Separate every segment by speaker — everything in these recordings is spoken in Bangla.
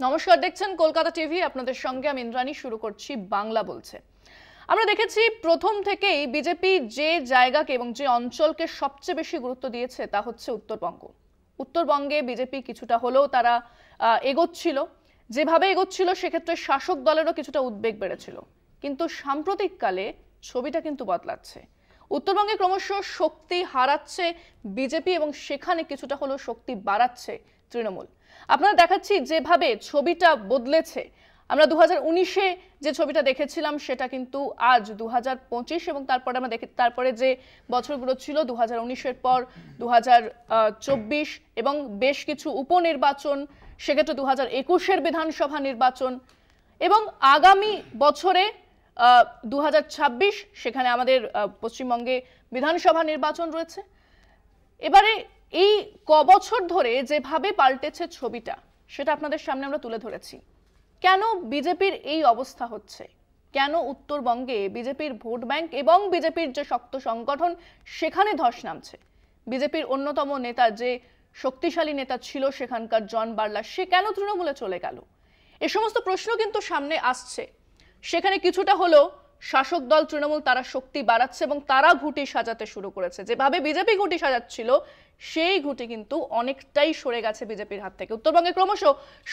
Speaker 1: নমস্কার, দেখছেন কলকাতা টিভি। আপনাদের সঙ্গে আমি ইন্দ্রাণী। শুরু করছি বাংলা বলছে। আমরা দেখেছি প্রথম থেকেই বিজেপি যে জায়গাকে এবং যে অঞ্চলকে সবচেয়ে বেশি গুরুত্ব দিয়েছে তা হচ্ছে উত্তরবঙ্গ। উত্তরবঙ্গে বিজেপি কিছুটা হলেও তারা এগোচ্ছিল, যেভাবে এগোচ্ছিল সেক্ষেত্রে শাসক দলেরও কিছুটা উদ্বেগ বেড়েছিল। কিন্তু সাম্প্রতিককালে ছবিটা কিন্তু বদলাচ্ছে। উত্তরবঙ্গে ক্রমশ শক্তি হারাচ্ছে বিজেপি এবং সেখানে কিছুটা হলেও শক্তি বাড়াচ্ছে তৃণমূল। আপনারা দেখাচ্ছি যেভাবে ছবিটা বদলেছে। আমরা 2019-এ যে ছবিটা দেখেছিলাম সেটা কিন্তু আজ 2025 এবং তারপরে আমরা তারপরে যে বছরগুলো ছিল 2019-এর পর 2024 এবং বেশ কিছু উপনির্বাচন, সেক্ষেত্রে 2021-এর বিধানসভা নির্বাচন এবং আগামী বছরে 2026 সেখানে আমাদের পশ্চিমবঙ্গে বিধানসভা নির্বাচন রয়েছে। এবারে এই কবছর ধরে যেভাবে পাল্টেছে ছবিটা, সেটা আপনাদের সামনে আমরা তুলে ধরেছি। কেন বিজেপির এই অবস্থা হচ্ছে, কেন উত্তরবঙ্গে বিজেপির ভোট ব্যাংক এবং বিজেপির যে শক্ত সংগঠন সেখানে ধস নামছে। বিজেপির অন্যতম নেতা, যে শক্তিশালী নেতা ছিল সেখানকার জন বার্লা, সে কেন তৃণমূলে চলে গেল? এ সমস্ত প্রশ্ন কিন্তু সামনে আসছে। সেখানে কিছুটা হলো শাসক দল তৃণমূল তারা শক্তি বাড়াচ্ছে এবং তারা ঘুঁটি সাজাতে শুরু করেছে। যেভাবে বিজেপি ঘুঁটি সাজাচ্ছিল সেই ঘুঁটি কিন্তু অনেকটাই সরে গেছে বিজেপির হাত থেকে। উত্তরবঙ্গে ক্রমশ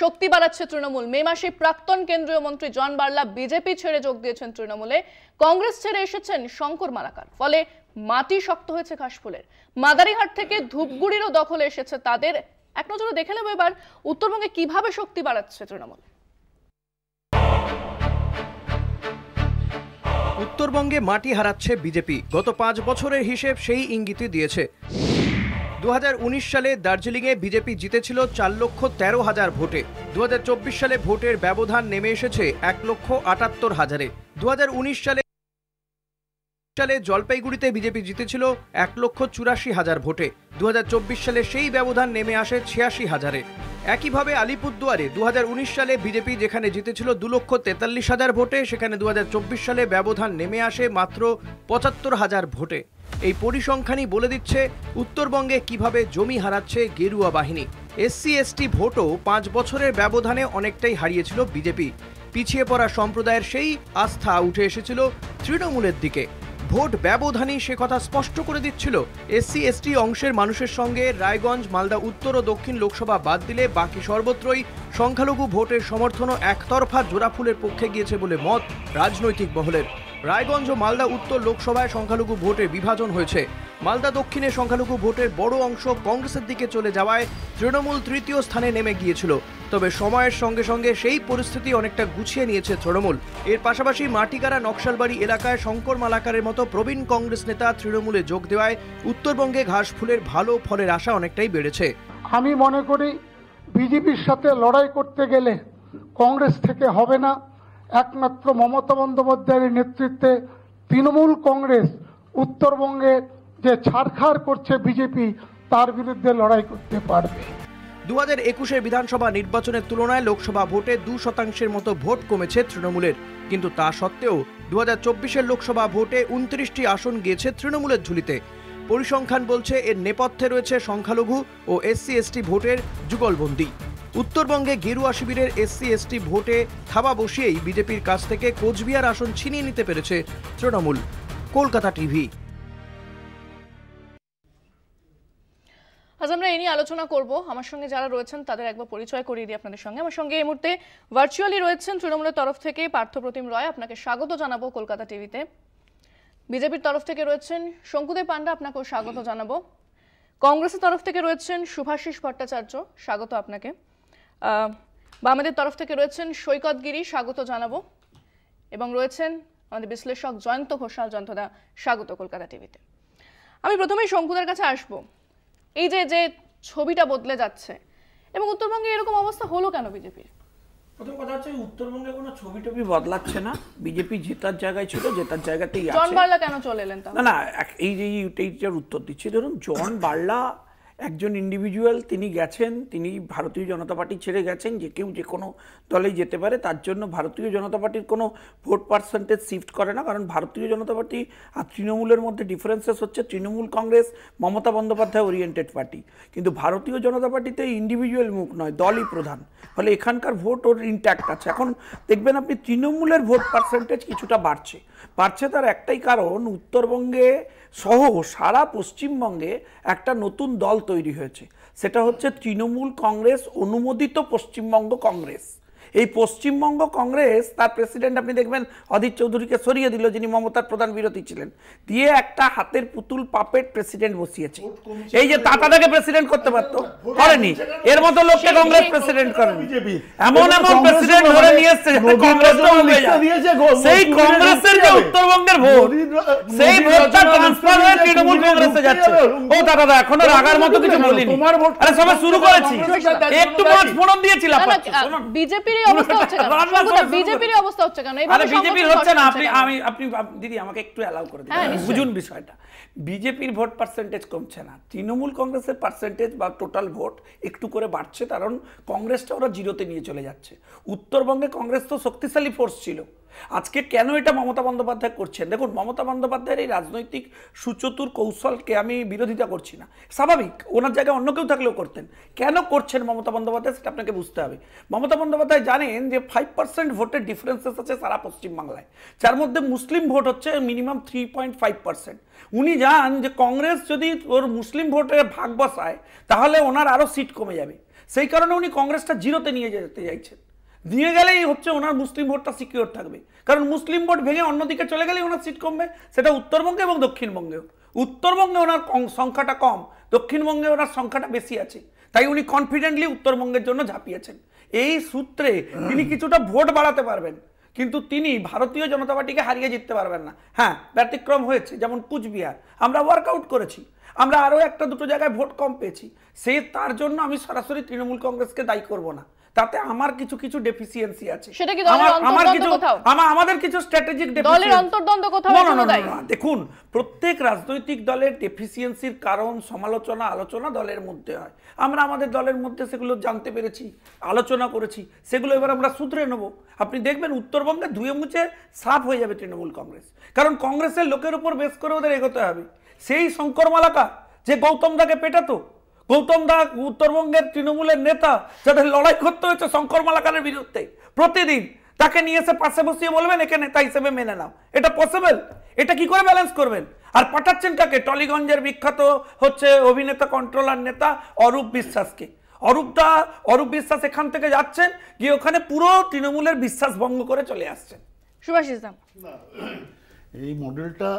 Speaker 1: শক্তি বাড়াচ্ছে তৃণমূল। মে মাসে প্রাক্তন কেন্দ্রীয় মন্ত্রী জন বার্লা বিজেপি ছেড়ে যোগ দিয়েছেন তৃণমূলে। কংগ্রেস ছেড়ে এসেছেন শঙ্কর মালাকার। ফলে মাটি শক্ত হয়েছে ঘাসফুলের। মাদারিহাট থেকে ধূপগুড়িরও দখলে এসেছে তাদের। এক নজরে দেখে নেব এবার উত্তরবঙ্গে কিভাবে শক্তি বাড়াচ্ছে তৃণমূল।
Speaker 2: উত্তরবঙ্গে মাটি হারাচ্ছে বিজেপি। গত 5 বছরের হিসেব সেই ইঙ্গিতই দিয়েছে। 2019 সালে দার্জিলিংয়ে বিজেপি জিতেছিল 4,13,000 ভোটে। 2024 সালে ভোটের ব্যবধান নেমে এসেছে 1,78,000-এ। 2019 সালে জলপাইগুড়িতে বিজেপি জিতেছিল 1,84,000 ভোটে। 2024 সালে সেই ব্যবধান নেমে আসে 86,000-এ। একইভাবে আলিপুরদুয়ারে 2019 সালে বিজেপি যেখানে জিতেছিল 2,43,000 ভোটে, সেখানে 2024 সালে ব্যবধান নেমে আসে মাত্র 75,000 ভোটে। এই পরিসংখ্যানই বলে দিচ্ছে উত্তরবঙ্গে কিভাবে জমি হারাচ্ছে গেরুয়া বাহিনী। এসসি এসটি ভোটও 5 বছরের ব্যবধানে অনেকটাই হারিয়েছিল বিজেপি। পিছিয়ে পড়া সম্প্রদায়ের সেই আস্থা উঠে এসেছিল তৃণমূলের দিকে। ভোট ব্যবধানই সে কথা স্পষ্ট করে দিচ্ছিল। এসসি এসটি অংশের মানুষের সঙ্গে রায়গঞ্জ, মালদা উত্তর ও দক্ষিণ লোকসভা বাদ দিলে বাকি সর্বত্রই সংখ্যালঘু ভোটের সমর্থনও একতরফা জোড়াফুলের পক্ষে গিয়েছে বলে মত রাজনৈতিক মহলের। রায়গঞ্জ ও মালদা উত্তর লোকসভায় সংখ্যালঘু ভোটের বিভাজন হয়েছে। মালদা দক্ষিণে সংখ্যালঘু ভোটের বড় অংশ কংগ্রেসের দিকে চলে যাওয়ায় তৃণমূল তৃতীয় স্থানে নেমে গিয়েছিল। তবে সময়ের সঙ্গে সঙ্গে সেই পরিস্থিতি অনেকটা গুছিয়ে নিয়েছে তৃণমূল। এর পাশাপাশি মাটিগাড়া নকশালবাড়ি এলাকায় শঙ্কর মালাকারের মতো প্রবীণ কংগ্রেস নেতা তৃণমূলে যোগ দেওয়ায় উত্তরবঙ্গে ঘাসফুলের ভালো ফলের আশা অনেকটাই বেড়েছে।
Speaker 3: আমি মনে করি বিজেপির সাথে লড়াই করতে গেলে কংগ্রেস থেকে হবে না। একমাত্র মমতা বন্দ্যোপাধ্যায়ের নেতৃত্বে তৃণমূল কংগ্রেস উত্তরবঙ্গে যে ছাড়খাড় করছে বিজেপি, তার বিরুদ্ধে লড়াই করতে পারবে।
Speaker 2: 2021-এর বিধানসভা নির্বাচনের তুলনায় লোকসভা ভোটে 2% মতো ভোট কমেছে তৃণমূলের। কিন্তু তা সত্ত্বেও 2024-এর লোকসভা ভোটে 29টি আসন গিয়েছে তৃণমূলের ঝুলিতে। পরিসংখ্যান বলছে এর নেপথ্যে রয়েছে সংখ্যালঘু ও এসসি এসটি ভোটের যুগলবন্দি। উত্তরবঙ্গে গেরুয়া শিবিরের এসসি এসটি ভোটে থাবা বসিয়েই বিজেপির কাছ থেকে কোচবিহার আসন ছিনিয়ে নিতে পেরেছে তৃণমূল। কলকাতা টিভি।
Speaker 1: আজ আমরা এই নিয়ে আলোচনা করব। আমার সঙ্গে যারা রয়েছেন তাদের একবার পরিচয় করিয়ে দিই আপনাদের সঙ্গে। আমার সঙ্গে এই মুহূর্তে ভার্চুয়ালি রয়েছেন তৃণমূলের তরফ থেকে পার্থপ্রতিম রয়, আপনাকে স্বাগত জানাবো কলকাতা টিভিতে। বিজেপির তরফ থেকে রয়েছেন শঙ্কুদেব পান্ডা, আপনাকেও স্বাগত জানাবো। কংগ্রেসের তরফ থেকে রয়েছেন শুভাশিস ভট্টাচার্য, স্বাগত আপনাকে। বামেদের তরফ থেকে রয়েছেন সৈকত গিরি, স্বাগত জানাবো। এবং রয়েছেন আমাদের বিশ্লেষক জয়ন্ত ঘোষাল। জয়ন্তদা, স্বাগত কলকাতা টিভিতে। আমি প্রথমেই শঙ্কুদের কাছে আসবো। এই যে ছবিটা বদলে যাচ্ছে এবং উত্তরবঙ্গে এরকম অবস্থা হলো কেন বিজেপির?
Speaker 4: প্রথম কথা হচ্ছে উত্তরবঙ্গে কোনো ছবি টবি বদলাচ্ছে না। বিজেপি জেতার জায়গায় ছিল, জেতার জায়গাতেই আছে।
Speaker 1: জন বার্লা কেন চলে এলেন?
Speaker 4: না না, এইটার উত্তর দিচ্ছি। ধরুন জন বার্লা একজন ইন্ডিভিজুয়াল তিনি গেছেন, তিনি ভারতীয় জনতা পার্টি ছেড়ে গেছেন, যে কেউ যে কোনো দলেই যেতে পারে, তার জন্য ভারতীয় জনতা পার্টির কোনো ভোট পার্সেন্টেজ শিফট করে না। কারণ ভারতীয় জনতা পার্টি আর তৃণমূলের মধ্যে ডিফারেন্সেস হচ্ছে, তৃণমূল কংগ্রেস মমতা বন্দ্যোপাধ্যায় ওরিয়েন্টেড পার্টি, কিন্তু ভারতীয় জনতা পার্টিতে ইন্ডিভিজুয়াল মুখ নয়, দলই প্রধান, ফলে এখানকার ভোট ওর ইনট্যাক্ট আছে। এখন দেখবেন আপনি তৃণমূলের ভোট পার্সেন্টেজ কিছুটা বাড়ছে, তার একটাই কারণ, উত্তরবঙ্গে সহ সারা পশ্চিমবঙ্গে একটা নতুন দল তৈরি হয়েছে, সেটা হচ্ছে তৃণমূল কংগ্রেস অনুমোদিত পশ্চিমবঙ্গ কংগ্রেস। এই পশ্চিমবঙ্গ কংগ্রেস তার প্রেসিডেন্ট আপনি দেখবেন অধীর চৌধুরীকে সরিয়ে দিল, যিনি মমতার প্রধান বিরোধী ছিলেন, দিয়ে একটা হাতের পুতুল পাপেট প্রেসিডেন্ট বসিয়েছে। এই যে তাতাটাকে প্রেসিডেন্ট করতে পারতো, করেনি, এর মতো লোককে কংগ্রেস প্রেসিডেন্ট করেনি, এমন এমন প্রেসিডেন্ট ধরে নিয়ে এসছে সেই কংগ্রেসের যে উত্তরবঙ্গের ভোট, সেই ভোটটা ট্রান্সফার হয়ে তৃণমূল কংগ্রেসে যাচ্ছে। ও দাদা এখনো রাগার মতো কিছু বলিনি, আরে সবাই শুরু করেছি, একটু মাছ ফোড়ন দিয়েছিলাম।
Speaker 1: বিজেপির অবস্থা হচ্ছে কেন? বিজেপির অবস্থা হচ্ছে কেন?
Speaker 4: আরে বিজেপির হচ্ছে না, আপনি দিদি আমাকে একটু অ্যালাউ করে দিন, বুঝুন বিষয়টা। বিজেপির ভোট পার্সেন্টেজ কমছে না, তৃণমূল কংগ্রেসের পার্সেন্টেজ বা টোটাল ভোট একটু করে বাড়ছে, কারণ কংগ্রেসটা ওরা জিরোতে নিয়ে চলে যাচ্ছে। উত্তরবঙ্গে কংগ্রেস তো শক্তিশালী ফোর্স ছিল, আজকে কেন এটা মমতা বন্দ্যোপাধ্যায় করছেন? দেখুন, মমতা বন্দ্যোপাধ্যায়ের এই রাজনৈতিক সুচতুর কৌশলকে আমি বিরোধিতা করছি না, স্বাভাবিক, ওনার জায়গায় অন্য কেউ থাকলেও করতেন। কেন করছেন মমতা বন্দ্যোপাধ্যায় সেটা আপনাকে বুঝতে হবে। মমতা বন্দ্যোপাধ্যায় জানেন যে 5% ভোটের ডিফারেন্সেস আছে সারা পশ্চিমবাংলায়, যার মধ্যে মুসলিম ভোট হচ্ছে মিনিমাম 3.5%। উনি জান যে কংগ্রেস যদি ওর মুসলিম ভোটে ভাগ বসায় তাহলে ওনার আরও সিট কমে যাবে, সেই কারণে উনি কংগ্রেসটা জিরোতে নিয়ে যেতে চাইছেন। নিয়ে গেলেই হচ্ছে ওনার মুসলিম ভোটটা সিকিউর থাকবে, কারণ মুসলিম ভোট ভেঙে অন্যদিকে চলে গেলেই ওনার সিট কমবে, সেটা উত্তরবঙ্গে এবং দক্ষিণবঙ্গেও। উত্তরবঙ্গে ওনার সংখ্যাটা কম, দক্ষিণবঙ্গে ওনার সংখ্যাটা বেশি আছে, তাই উনি কনফিডেন্টলি উত্তরবঙ্গের জন্য ঝাঁপিয়েছেন। এই সূত্রে তিনি কিছুটা ভোট বাড়াতে পারবেন, কিন্তু তিনি ভারতীয় জনতা পার্টিকে হারিয়ে জিততে পারবেন না। হ্যাঁ, ব্যতিক্রম হয়েছে, যেমন কুচবিহার আমরা ওয়ার্কআউট করেছি, আমরা আরও একটা দুটো জায়গায় ভোট কম পেয়েছি, তার জন্য আমি সরাসরি তৃণমূল কংগ্রেসকে দায়ী করব না, তাতে আমার কিছু কিছু ডেফিসিয়েন্সি আছে, আমাদের কিছু স্ট্র্যাটেজিক দেখুন, প্রত্যেক রাজনৈতিক দলের ডেফিসিয়েন্সির কারণ সমালোচনা আলোচনা দলের মধ্যে হয়, আমরা আমাদের দলের মধ্যে সেগুলো জানতে পেরেছি, আলোচনা করেছি, সেগুলো এবার আমরা শুধরে নেব। আপনি দেখবেন উত্তরবঙ্গে ধুয়ে মুছে সাফ হয়ে যাবে তৃণমূল কংগ্রেস, কারণ কংগ্রেসের লোকের উপর বেশ করে ওদের এগোতে হবে। সেই শঙ্কর মালাকা যে গৌতম দাকে পেটাতো, গৌতম দা উত্তরবঙ্গের তৃণমূলের নেতা, যাদের লড়াই করতে হয়েছে শঙ্কর মালাকারের বিরুদ্ধে, প্রতিদিন তাকে নিয়ে এসে পাশে বসিয়ে বলবেন একে নেতা হিসেবে মেনে নাও, এটা পসিবল? এটা কি করে ব্যালেন্স করবেন? আর পাঠাচ্ছেন কাকে? টলিগঞ্জের বিখ্যাত হচ্ছে অভিনেতা কন্ট্রোলার নেতা অরূপ বিশ্বাসকে। অরূপ বিশ্বাস এখান থেকে যাচ্ছেন, গিয়ে ওখানে পুরো তৃণমূলের বিশ্বাস ভঙ্গ করে চলে আসছেন।
Speaker 1: সুভাষিস দা,
Speaker 5: এই মডেলটা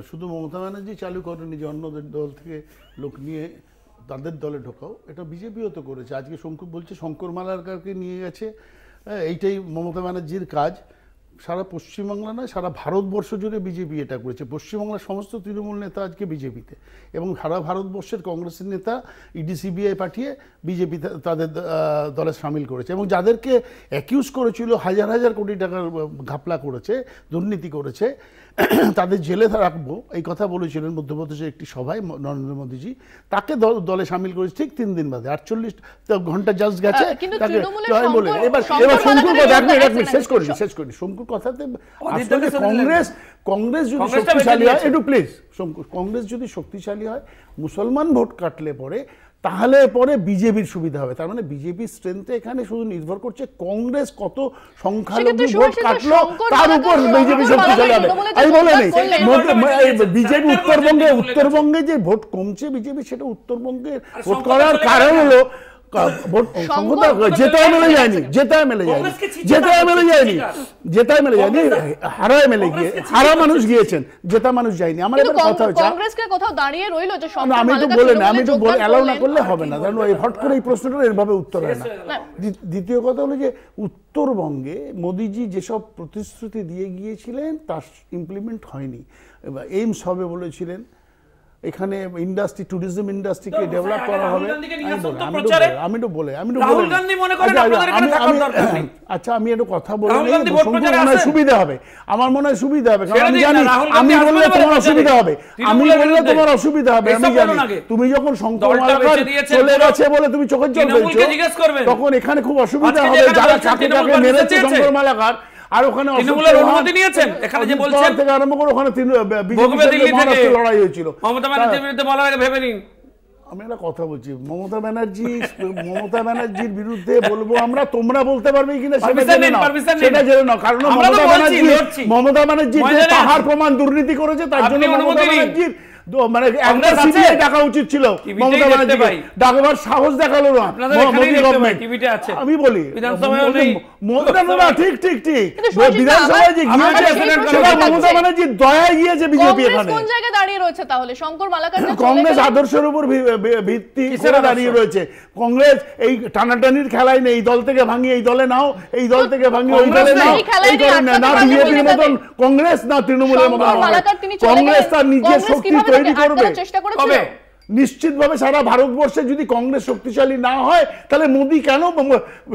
Speaker 5: শুধু মমতা ব্যানার্জি চালু করেনি যে অন্য দল থেকে লোক নিয়ে তাদের দলে ঢোকাও, এটা বিজেপিও তো করেছে। আজকে শঙ্কর বলছে শঙ্কর মালাকারকে নিয়ে গেছে, এইটাই মমতা ব্যানার্জির কাজ। সারা পশ্চিমবাংলা নয়, সারা ভারতবর্ষ জুড়ে বিজেপি এটা করেছে। পশ্চিমবাংলার সমস্ত তৃণমূল নেতা আজকে বিজেপিতে, এবং সারা ভারতবর্ষের কংগ্রেসের নেতা ইডি সিবিআই পাঠিয়ে বিজেপি তাদের দলে সামিল করেছে, এবং যাদেরকে অ্যাকিউজ করেছিল হাজার হাজার কোটি টাকার ঘাপলা করেছে, দুর্নীতি করেছে, তাদের জেলে রাখবো এই কথা বলেছিলেন মধ্যপ্রদেশের একটি সভায় নরেন্দ্র মোদীজি, তাকে দলে সামিল করেছে ঠিক 3 দিন বাদে। 48 ঘন্টা জাস্ট গেছে তাকে বলে। এবার শঙ্কুর কথা শেষ করি শঙ্কুর কথাতে কংগ্রেস যদি শক্তিশালী হয়, একটু প্লিজ, কংগ্রেস যদি শক্তিশালী হয়, মুসলমান ভোট কাটলে পরে তাহলে পরে বিজেপির সুবিধা হবে। তার মানে বিজেপির স্ট্রেংথে এখানে শুধু নির্ভর করছে কংগ্রেস কত সংখ্যালঘু ভোট কাটলো তার উপর বিজেপি শক্তিশালী হবে। আমি বলে নেই বিজেপি উত্তরবঙ্গে যে ভোট কমছে বিজেপি, সেটা উত্তরবঙ্গে ভোট করার কারণ হলো জেতায় মেলে যায়নি, হারা মানুষ গিয়েছেন, জেতা মানুষ যায়নি। আমার এবার কথা হচ্ছে আমি তো বলে না, আমি তো অ্যালাউ না করলে হবে না, কারণ হট করে এই প্রশ্নটা এরভাবে উত্তর হয় না। দ্বিতীয় কথা হলো যে উত্তরবঙ্গে মোদিজি যেসব প্রতিশ্রুতি দিয়ে গিয়েছিলেন তার ইমপ্লিমেন্ট হয়নি। এইমস হবে বলেছিলেন, এখানে ইন্ডাস্ট্রি, ট্যুরিজম ইন্ডাস্ট্রিকে ডেভেলপ করা হবে। আচ্ছা, আমি একটু কথা বলে সুবিধা হবে, আমার মনে হয় সুবিধা হবে, কারণ আমি জানি আমি বললে তোমার অসুবিধা হবে, আমি বললে তোমার অসুবিধা হবে, আমি জানি। তুমি যখন শঙ্কর মালাকার চলে গেছে বলে তুমি চোখের জল ফেলছো, তখন এখানে খুব অসুবিধা হবে। যারা কাকে কাকে মেরেছে শঙ্কর মালাকার, আর ওখানে
Speaker 4: তৃণমূলের অনুমতি নিয়েছেন, এখানে যে বলছেন
Speaker 5: থেকে আরম্ভ করে ওখানে বিজেপি লড়াই হয়েছিল।
Speaker 4: মমতা ব্যানার্জির বিরুদ্ধে বলার আগে ভেবে নিন।
Speaker 5: আমি একটা কথা বলছি, মমতা ব্যানার্জির বিরুদ্ধে বলবো আমরা, তোমরা বলতে পারবে কিনা সেটা জেনে নাও, কারণ মমতা ব্যানার্জি পাহাড় প্রমাণ দুর্নীতি করেছে, তার জন্য মমতা ব্যানার্জির মানে ডাকা উচিত ছিল। মমতা ব্যানার্জিকে ডাকবার সাহস দেখালো না মোদী গভর্নমেন্ট। আমি বলি ঠিক ঠিক ঠিক, বিধানসভায় যে গিয়েছে সেটা মমতা ব্যানার্জির দয়ায় গিয়েছে বিজেপি। এখানে
Speaker 1: কোন জায়গায় দাঁড়িয়ে রয়েছে তাহলে শঙ্কর মালাকার?
Speaker 5: কংগ্রেস আদর্শের উপর ভিত্তি করে দাঁড়িয়ে রয়েছে। কংগ্রেস এই টানাটানির খেলায় নেই, এই দল থেকে ভাঙি এই দলে নাও, এই দল থেকে ভাঙি ওই দলে নাও, এই করে না বিজেপির মতন কংগ্রেস, না তৃণমূলের মতন কংগ্রেস তার নিজের শক্তি তৈরি করবে। নিশ্চিতভাবে সারা ভারতবর্ষে যদি কংগ্রেস শক্তিশালী না হয়, তাহলে মোদী কেন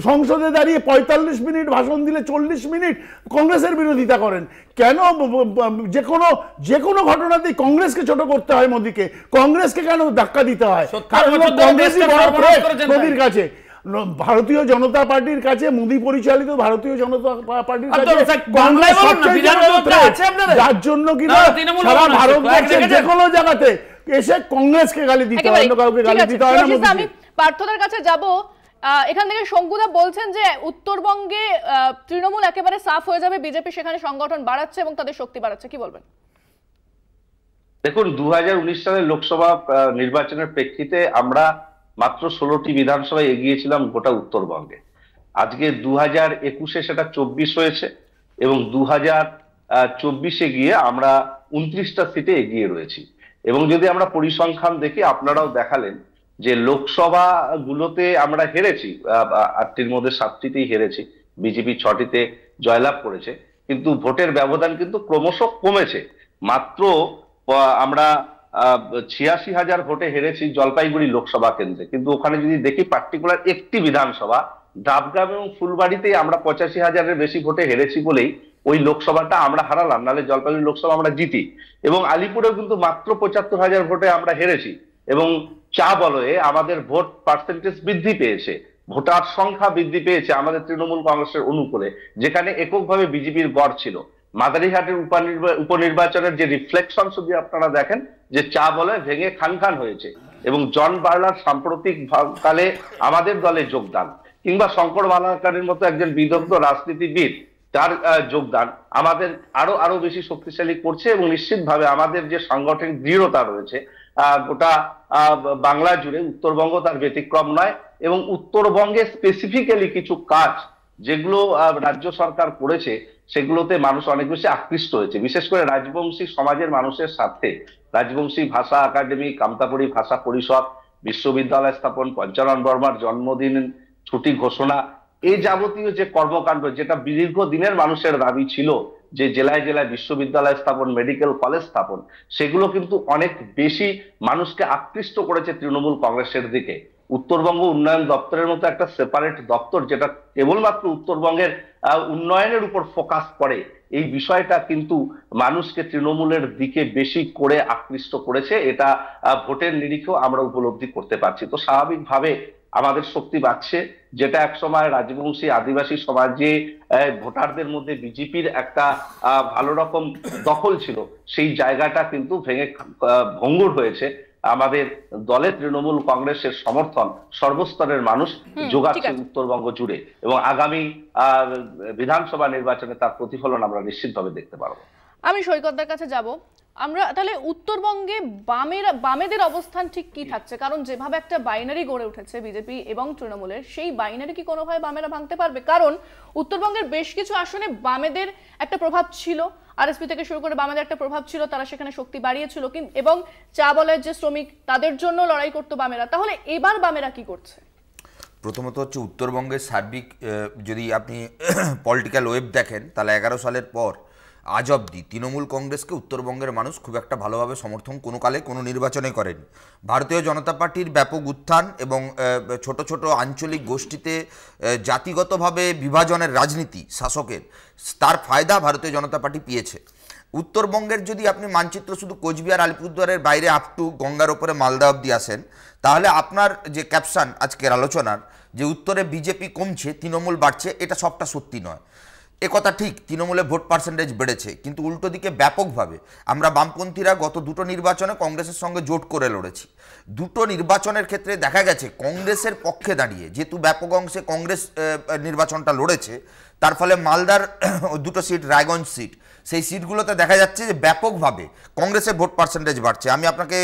Speaker 5: সংসদে দাঁড়িয়ে 45 মিনিট ভাষণ দিলে 40 মিনিট কংগ্রেসের বিরোধিতা করেন? কেন যে কোনো ঘটনাতেই কংগ্রেসকে ছোট করতে হয় মোদীকে? কংগ্রেসকে কেন ধাক্কা দিতে হয়? কারণ কংগ্রেসই বড় মোদীর কাছে, ভারতীয় জনতা পার্টির কাছে, মোদী পরিচালিত ভারতীয় জনতা পার্টির কাছে যার জন্য কিনা সারা ভারতবর্ষের যে কোনো জায়গাতে এসে কংগ্রেসকে গালি দিতে হয়, অন্য কাউকে গালি দিতে হয় না।
Speaker 1: আমি পার্থদের কাছে যাব। এখান থেকে শঙ্কুদা বলছেন যে উত্তরবঙ্গে তৃণমূল একেবারে সাফ হয়ে যাবে, বিজেপি সেখানে সংগঠন বাড়াচ্ছে এবং তাদের শক্তি বাড়াচ্ছে, কি বলবেন?
Speaker 6: দেখুন, 2019 সালের লোকসভা নির্বাচনের প্রেক্ষিতে আমরা মাত্র 16টি বিধানসভায় এগিয়েছিলাম গোটা উত্তরবঙ্গে। আজকে 2021-এ সেটা 24 হয়েছে এবং 2024-এ গিয়ে আমরা 29টা সিটে এগিয়ে রয়েছি। এবং যদি আমরা পরিসংখ্যান দেখি, আপনারাও দেখালেন যে লোকসভা গুলোতে আমরা হেরেছি, 8টির মধ্যে 7টিতেই হেরেছি, বিজেপি 6টিতে জয়লাভ করেছে, কিন্তু ভোটের ব্যবধান কিন্তু ক্রমশ কমেছে। মাত্র আমরা 86,000 ভোটে হেরেছি জলপাইগুড়ি লোকসভা কেন্দ্রে, কিন্তু ওখানে যদি দেখি পার্টিকুলার একটি বিধানসভা ডাবগ্রাম এবং ফুলবাড়িতেই আমরা 85,000-এর বেশি ভোটে হেরেছি বলেই ওই লোকসভাটা আমরা হারালাম, নাহলে জলপাইগুড়ি লোকসভা আমরা জিতি। এবং আলিপুরেও কিন্তু মাত্র 75,000 ভোটে আমরা হেরেছি এবং চা বলয়ে আমাদের ভোট পার্সেন্টেজ বৃদ্ধি পেয়েছে, ভোটার সংখ্যা বৃদ্ধি পেয়েছে আমাদের তৃণমূল কংগ্রেসের অনুকূলে, যেখানে এককভাবে বিজেপির গড় ছিল। মাদারিহাটের উপনির্বাচনের যে রিফ্লেকশন যদি আপনারা দেখেন, যে চা বলয়ে ভেঙে খান খান হয়েছে, এবং জন বার্লার সাম্প্রতিক কালে আমাদের দলে যোগদান, কিংবা শঙ্কর মালাকারের মতো একজন বিদগ্ধ রাজনীতিবিদ তার যোগদান আমাদের আরো বেশি শক্তিশালী করছে। এবং নিশ্চিতভাবে আমাদের যে সাংগঠনিক দৃঢ়তা রয়েছে গোটা বাংলা জুড়ে, উত্তরবঙ্গ তার ব্যতিক্রম নয়। এবং উত্তরবঙ্গে স্পেসিফিক্যালি কিছু কাজ যেগুলো রাজ্য সরকার করেছে, সেগুলোতে মানুষ অনেক বেশি আকৃষ্ট হয়েছে, বিশেষ করে রাজবংশী সমাজের মানুষের সাথে। রাজবংশী ভাষা একাডেমি, কামতাপুরী ভাষা পরিষদ, বিশ্ববিদ্যালয় স্থাপন, পঞ্চানন বর্মার জন্মদিন ছুটি ঘোষণা, এই যাবতীয় যে কর্মকাণ্ড, যেটা দীর্ঘদিনের মানুষের দাবি ছিল যে জেলায় জেলায় বিশ্ববিদ্যালয় স্থাপন, মেডিকেল কলেজ স্থাপন, সেগুলো কিন্তু অনেক বেশি মানুষকে আকৃষ্ট করেছে তৃণমূল কংগ্রেসের দিকে। উত্তরবঙ্গ উন্নয়ন দপ্তরের মতো একটা সেপারেট দপ্তর, যেটা কেবলমাত্র উত্তরবঙ্গের উন্নয়নের উপর ফোকাস করে, এই বিষয়টা কিন্তু মানুষকে তৃণমূলের দিকে বেশি করে আকৃষ্ট করেছে। এটা ভোটের নিরিখেও আমরা উপলব্ধি করতে পারছি। তো স্বাভাবিকভাবে আমাদের শক্তি বাড়ছে, যেটা একসময় রাজবংশী আদিবাসী সমাজে ভোটারদের মধ্যে বিজেপির একটা ভালো রকম দখল ছিল, সেই জায়গাটা কিন্তু ভেঙে ভঙ্গুর হয়েছে। আমাদের দলে তৃণমূল কংগ্রেসের সমর্থন সর্বস্তরের মানুষ যোগাচ্ছে উত্তরবঙ্গ জুড়ে, এবং আগামী বিধানসভা নির্বাচনে তার প্রতিফলন আমরা নিশ্চিতভাবে দেখতে পারবো।
Speaker 1: আমি সৈকতদার কাছে যাব। আমরা তাহলে উত্তরবঙ্গে বামেদের অবস্থান ঠিক কি থাকছে? কারণ যেভাবে একটা বাইনারি গড়ে উঠেছে বিজেপি এবং তৃণমূলের, সেই বাইনারি কি কোনোভাবে বামেরা ভাঙতে পারবে? কারণ উত্তরবঙ্গের বেশ কিছু আসনে বামেদের একটা প্রভাব ছিল, আরএসপি থেকে শুরু করে বামেদের একটা প্রভাব ছিল, তারা সেখানে শক্তি বাড়িয়েছিল, এবং চা বলয়ের যে শ্রমিক, তাদের জন্য লড়াই করতো বামেরা। তাহলে এবার বামেরা কি করছে?
Speaker 7: প্রথমত হচ্ছে উত্তরবঙ্গের সার্বিক যদি আপনি পলিটিক্যাল ওয়েব দেখেন, তাহলে 11 সালের পর আজ অবধি তৃণমূল কংগ্রেসকে উত্তরবঙ্গের মানুষ খুব একটা ভালোভাবে সমর্থন কোনো কালে কোনো নির্বাচনে করেনি। ভারতীয় জনতা পার্টির ব্যাপক উত্থান এবং ছোট ছোট আঞ্চলিক গোষ্ঠীতে জাতিগতভাবে বিভাজনের রাজনীতি শাসকের, তার ফায়দা ভারতীয় জনতা পার্টি পেয়েছে। উত্তরবঙ্গের যদি আপনি মানচিত্র শুধু কোচবিহার আলিপুরদুয়ারের বাইরে আপ টু গঙ্গার ওপরে মালদা অবধি আসেন, তাহলে আপনার যে ক্যাপশন আজকের আলোচনার যে উত্তরে বিজেপি কমছে তৃণমূল বাড়ছে, এটা সবটা সত্যি নয়। একথা ঠিক, তৃণমূলে ভোট পার্সেন্টেজ বেড়েছে, কিন্তু উল্টো দিকে ব্যাপকভাবে আমরা বামপন্থীরা গত দুটো নির্বাচনে কংগ্রেসের সঙ্গে জোট করে লড়েছি। দুটো নির্বাচনের ক্ষেত্রে দেখা গেছে কংগ্রেসের পক্ষে দাঁড়িয়ে, যেহেতু ব্যাপক অংশে কংগ্রেস নির্বাচনটা লড়েছে, তার ফলে মালদার দুটো সিট, রায়গঞ্জ সিট, সেই সিটগুলোতে দেখা যাচ্ছে যে ব্যাপকভাবে কংগ্রেসের ভোট পার্সেন্টেজ বাড়ছে। আমি আপনাকে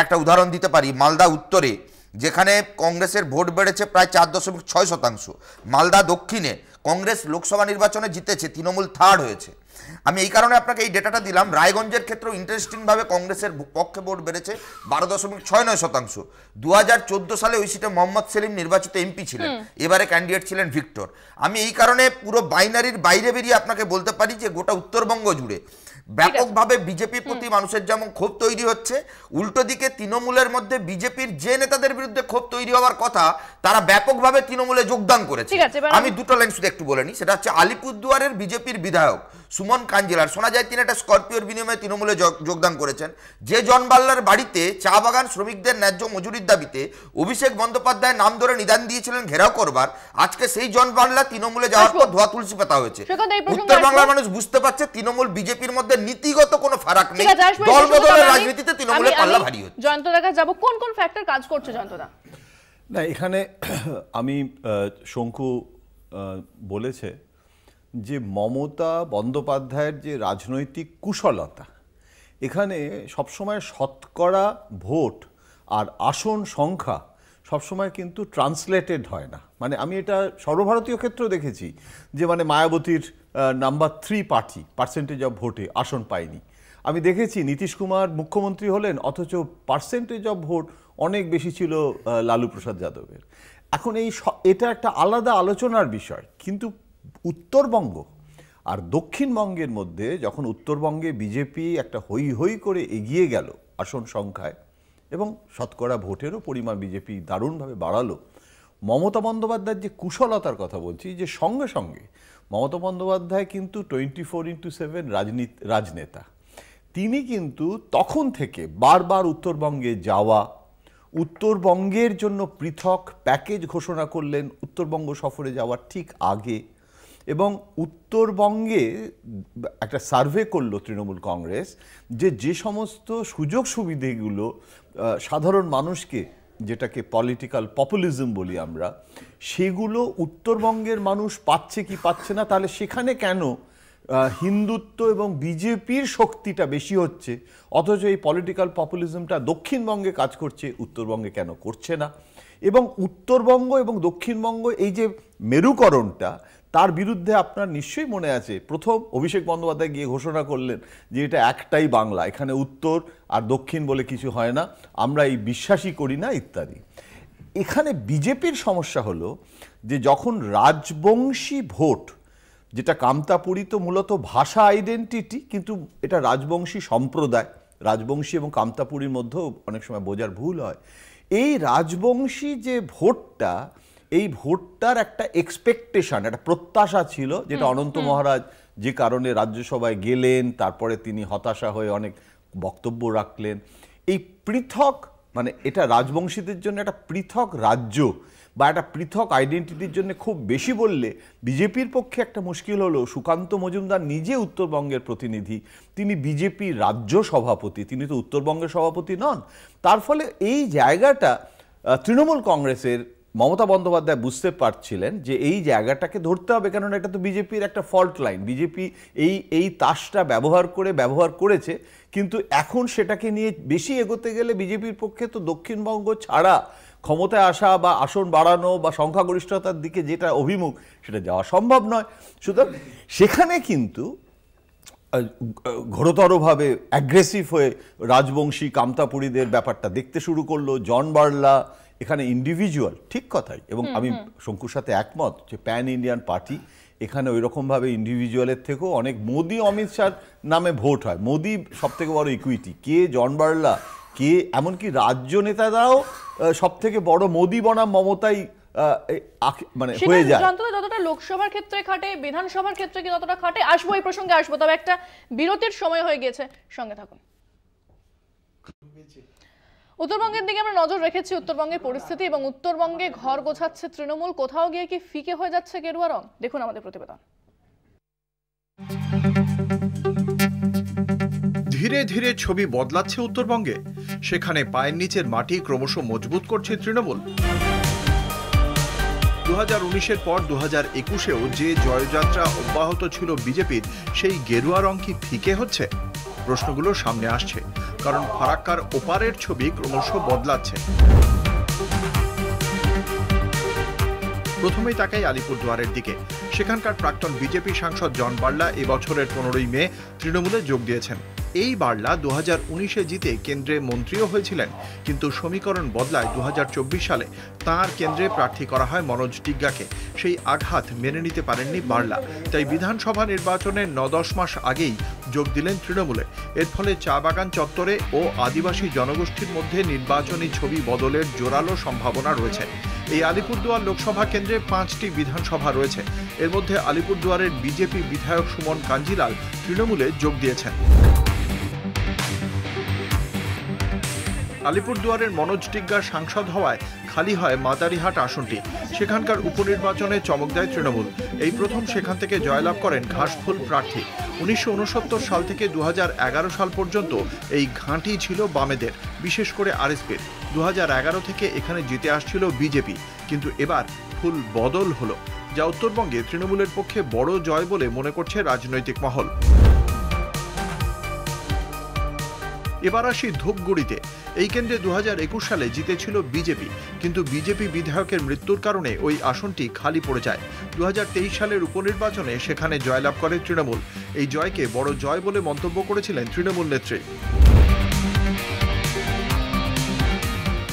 Speaker 7: একটা উদাহরণ দিতে পারি। মালদা উত্তরে যেখানে কংগ্রেসের ভোট বেড়েছে প্রায় 4.6%, মালদা দক্ষিণে কংগ্রেস লোকসভা নির্বাচনে জিতেছে, তৃণমূল থার্ড হয়েছে। আমি এই কারণে আপনাকে এই ডেটাটা দিলাম। রায়গঞ্জের ক্ষেত্রেও ইন্টারেস্টিংভাবে কংগ্রেসের পক্ষে ভোট বেড়েছে 12.69%। 2014 সালে ওই সিটে মোহাম্মদ সেলিম নির্বাচিত এমপি ছিলেন, এবারে ক্যান্ডিডেট ছিলেন ভিক্টর। আমি এই কারণে পুরো বাইনারির বাইরে বেরিয়ে আপনাকে বলতে পারি যে গোটা উত্তরবঙ্গ জুড়ে ব্যাপকভাবে বিজেপির প্রতি মানুষের যেমন ক্ষোভ তৈরি হচ্ছে, উল্টো দিকে তৃণমূলের মধ্যে বিজেপির যে নেতাদের বিরুদ্ধে ক্ষোভ তৈরি হওয়ার কথা, তারা ব্যাপকভাবে তৃণমূলে যোগদান করেছে। আমি দুটো লাইন শুধু একটু বলে নিই, সেটা হচ্ছে আলিপুরদুয়ারের বিজেপির বিধায়ক সুমন কাঞ্জিলার, শোনা যায় তিনি একটা স্করপিওর বিনিময়ে তৃণমূলে যোগদান করেছেন। যে জন বাল্লার বাড়িতে চা বাগান শ্রমিকদের ন্যায্য মজুরির দাবিতে অভিষেক বন্দ্যোপাধ্যায় নাম ধরে নিদান দিয়েছিলেন ঘেরাও করবার, আজকে সেই জন বাল্লা তৃণমূলে যাওয়ার পর ধোয়া তুলসী পাতা হয়েছে। উত্তর বাংলার মানুষ বুঝতে পারছে তৃণমূল বিজেপির মধ্যে নীতিগত কোনো ফারাক নেই, দল বদলের রাজনীতিতে তৃণমূলের পাল্লা ভারী হচ্ছে।
Speaker 1: জয়ন্তদা কাছে যাব, কোন কোন ফ্যাক্টর কাজ করছে জয়ন্তদা?
Speaker 8: না, এখানে আমি শঙ্কু বলেছে যে মমতা বন্দ্যোপাধ্যায়ের যে রাজনৈতিক কুশলতা, এখানে সবসময় শতকরা ভোট আর আসন সংখ্যা সবসময় কিন্তু ট্রান্সলেটেড হয় না। মানে আমি এটা সর্বভারতীয় ক্ষেত্রেও দেখেছি যে মানে মায়াবতীর নাম্বার 3 পার্টি পার্সেন্টেজ অফ ভোটে আসন পায়নি। আমি দেখেছি নীতিশ কুমার মুখ্যমন্ত্রী হলেন, অথচ পার্সেন্টেজ অফ ভোট অনেক বেশি ছিল লালু প্রসাদ যাদবের। এখন এটা একটা আলাদা আলোচনার বিষয়, কিন্তু উত্তরবঙ্গ আর দক্ষিণবঙ্গের মধ্যে যখন উত্তরবঙ্গে বিজেপি একটা হই হই করে এগিয়ে গেল আসন সংখ্যায় এবং শতকরা ভোটেরও পরিমাণ বিজেপি দারুণভাবে বাড়ালো, মমতা বন্দ্যোপাধ্যায়ের যে কুশলতার কথা বলছি, যে সঙ্গে সঙ্গে মমতা বন্দ্যোপাধ্যায় কিন্তু 24x7 রাজনেতা। তিনি কিন্তু তখন থেকে বারবার উত্তরবঙ্গে যাওয়া, উত্তরবঙ্গের জন্য পৃথক প্যাকেজ ঘোষণা করলেন উত্তরবঙ্গ সফরে যাওয়ার ঠিক আগে, এবং উত্তরবঙ্গে একটা সার্ভে করলো তৃণমূল কংগ্রেস যে সমস্ত সুযোগ সুবিধেগুলো সাধারণ মানুষকে, যেটাকে পলিটিক্যাল পপুলিজম বলি আমরা, সেগুলো উত্তরবঙ্গের মানুষ পাচ্ছে কি পাচ্ছে না, তাহলে সেখানে কেন হিন্দুত্ব এবং বিজেপির শক্তিটা বেশি হচ্ছে, অথচ এই পলিটিক্যাল পপুলিজমটা দক্ষিণবঙ্গে কাজ করছে, উত্তরবঙ্গে কেন করছে না। এবং উত্তরবঙ্গ এবং দক্ষিণবঙ্গ এই যে মেরুকরণটা, তার বিরুদ্ধে আপনার নিশ্চয়ই মনে আছে প্রথম অভিষেক বন্দ্যোপাধ্যায় গিয়ে ঘোষণা করলেন যে এটা একটাই বাংলা, এখানে উত্তর আর দক্ষিণ বলে কিছু হয় না, আমরা এই বিশ্বাসই করি না ইত্যাদি। এখানে বিজেপির সমস্যা হলো যে যখন রাজবংশী ভোট, যেটা কামতাপুরী তো মূলত ভাষা আইডেন্টিটি, কিন্তু এটা রাজবংশী সম্প্রদায়, রাজবংশী এবং কামতাপুরীর মধ্যেও অনেক সময় বোঝার ভুল হয়। এই রাজবংশী যে ভোটটা, এই ভোটটার একটা এক্সপেকটেশন, একটা প্রত্যাশা ছিল, যেটা অনন্ত মহারাজ যে কারণে রাজ্যসভায় গেলেন, তারপরে তিনি হতাশা হয়ে অনেক বক্তব্য রাখলেন। এই পৃথক, মানে এটা রাজবংশীদের জন্য একটা পৃথক রাজ্য বা একটা পৃথক আইডেন্টিটির জন্য খুব বেশি বললে বিজেপির পক্ষে একটা মুশকিল হলো, সুকান্ত মজুমদার নিজে উত্তরবঙ্গের প্রতিনিধি, তিনি বিজেপির রাজ্য সভাপতি, তিনি তো উত্তরবঙ্গের সভাপতি নন। তার ফলে এই জায়গাটা তৃণমূল কংগ্রেসের মমতা বন্দ্যোপাধ্যায় বুঝতে পারছিলেন যে এই জায়গাটাকে ধরতে হবে, কেননা এটা তো বিজেপির একটা ফল্ট লাইন। বিজেপি এই তাসটা ব্যবহার করেছে, কিন্তু এখন সেটাকে নিয়ে বেশি এগোতে গেলে বিজেপির পক্ষে তো দক্ষিণবঙ্গ ছাড়া ক্ষমতায় আসা বা আসন বাড়ানো বা সংখ্যাগরিষ্ঠতার দিকে যেটা অভিমুখ, সেটা যাওয়া সম্ভব নয়। সুতরাং সেখানে কিন্তু ঘোরতরভাবে অ্যাগ্রেসিভ হয়ে রাজবংশী কামতাপুরীদের ব্যাপারটা দেখতে শুরু করলো। জন বার্লা এখানে ইন্ডিভিজুয়াল, ঠিক কথাই, এবং আমি শঙ্কুর সাথে একমত যে প্যান ইন্ডিয়ান পার্টি এখানে ওই রকমভাবে ইন্ডিভিজুয়ালের থেকেও অনেক, মোদি অমিত শাহর নামে ভোট হয়, মোদি সব থেকে বড় ইকুইটি, কে জন বার্লা, কে এমনকি রাজ্য নেতারাও সব থেকে বড় মোদি বনাম মমতাই মানে হয়ে যায়।
Speaker 1: যতটা লোকসভার ক্ষেত্রে খাটে, বিধানসভার ক্ষেত্রে কি ততটা খাটে? আসবো এই প্রসঙ্গে আসবো, তবে একটা বিরতির সময় হয়ে গিয়েছে, সঙ্গে থাকুন। উত্তরবঙ্গের দিকে আমরা নজর রেখেছি, উত্তরবঙ্গের পরিস্থিতি এবং উত্তরবঙ্গে ঘর গোছাচ্ছে তৃণমূল, কোথাও গিয়ে কি ফিকে হয়ে যাচ্ছে গেরুয়া রং? দেখুন আমাদের প্রতিবেদন।
Speaker 9: ধীরে ধীরে ছবি বদলাচ্ছে উত্তরবঙ্গে, সেখানে পায়ের নিচের মাটি ক্রমশ মজবুত করছে তৃণমূল। 2019-এর পর 2021-এও যে জয়যাত্রা অব্যাহত ছিল বিজেপির, সেই গেরুয়া রং কি ফিকে হচ্ছে? প্রশ্নগুলো সামনে আসছে, কারণ ফারাক্কার ওপারের ছবি ক্রমশ বদলাচ্ছে। প্রথমেই তাকাই আলিপুরদুয়ারের দিকে। সেখানকার প্রাক্তন বিজেপি সাংসদ জন বার্লা এবছরের 15ই মে তৃণমূলে যোগ দিয়েছেন। এই বার্লা 2019-এ জিতে কেন্দ্রে মন্ত্রীও হয়েছিলেন, কিন্তু সমীকরণ বদলায় 2024 সালে তাঁর কেন্দ্রে প্রার্থী করা হয় মনোজ টিগ্গাকে। সেই আঘাত মেনে নিতে পারেননি বার্লা, তাই বিধানসভা নির্বাচনের 9-10 মাস আগেই যোগ দিলেন তৃণমূলে। এর ফলে চা বাগান চত্বরে ও আদিবাসী জনগোষ্ঠীর মধ্যে নির্বাচনী ছবি বদলের জোরালো সম্ভাবনা রয়েছে। এই আলিপুরদুয়ার লোকসভা কেন্দ্রে 5টি বিধানসভা রয়েছে। এর মধ্যে আলিপুরদুয়ারের বিজেপি বিধায়ক সুমন কাঞ্জিলাল তৃণমূলে যোগ দিয়েছেন। আলিপুরদুয়ারের মনোজ টিগ্গা সাংসদ হওয়ায় খালি হয় মাদারিহাট আসনটি। সেখানকার উপনির্বাচনে চমক দেয় তৃণমূল। এই প্রথম সেখান থেকে জয়লাভ করেন ঘাসফুল প্রার্থী। 1969 সাল থেকে 2011 সাল পর্যন্ত এই ঘাঁটি ছিল বামেদের, বিশেষ করে আরএসপির। 2011 থেকে এখানে জিতে আসছিল বিজেপি, কিন্তু এবার ফুল বদল হলো, যা উত্তরবঙ্গে তৃণমূলের পক্ষে বড় জয় বলে মনে করছে রাজনৈতিক মহল। এবার আসি ধূপগুড়িতে। এই কেন্দ্রে 2021 সালে জিতেছিল বিজেপি, কিন্তু বিজেপি বিধায়কের মৃত্যুর কারণে ওই আসনটি খালি পড়ে যায়। 2023 সালের উপনির্বাচনে সেখানে জয়লাভ করে তৃণমূল। এই জয়কে বড় জয় বলে মন্তব্য করেছিলেন তৃণমূল নেত্রী।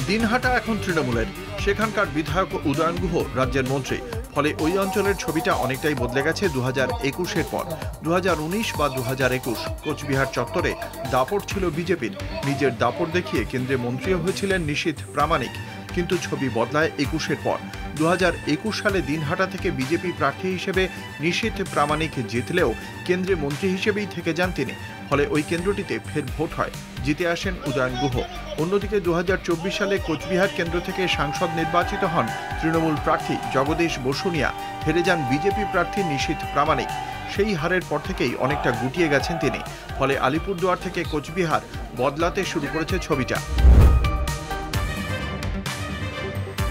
Speaker 9: দিনহাটা এখন তৃণমূলের। সেখানকার বিধায়ক উদয়ন গুহ রাজ্যের মন্ত্রী। ফলে ওই অঞ্চলের ছবিটা অনেকটাই বদলে গেছে 2021-এর পর। 2019 বা 2021 কোচবিহার চত্বরে দাপট ছিল বিজেপির। নিজের দাপট দেখিয়ে কেন্দ্রে মন্ত্রীও হয়েছিলেন নিশীথ প্রামাণিক, কিন্তু ছবি বদলায় 21-এর পর। 2021 সালে দিনহাটা থেকে বিজেপি প্রার্থী হিসেবে নিশীথ প্রামাণিক জিতলেও কেন্দ্রে মন্ত্রী হিসেবেই থেকে যান তিনি। ফলে ওই কেন্দ্রটিতে ফের ভোট হয়, জিতে আসেন উদয়ন গুহ। অন্যদিকে 2024 সালে কোচবিহার কেন্দ্র থেকে সাংসদ নির্বাচিত হন তৃণমূল প্রার্থী জগদীশ বসুনিয়া, হেরে যান বিজেপি প্রার্থী নিশীথ প্রামাণিক। সেই হারের পর থেকেই অনেকটা গুটিয়ে গেছেন তিনি। ফলে আলিপুরদুয়ার থেকে কোচবিহার বদলাতে শুরু করেছে ছবিটা।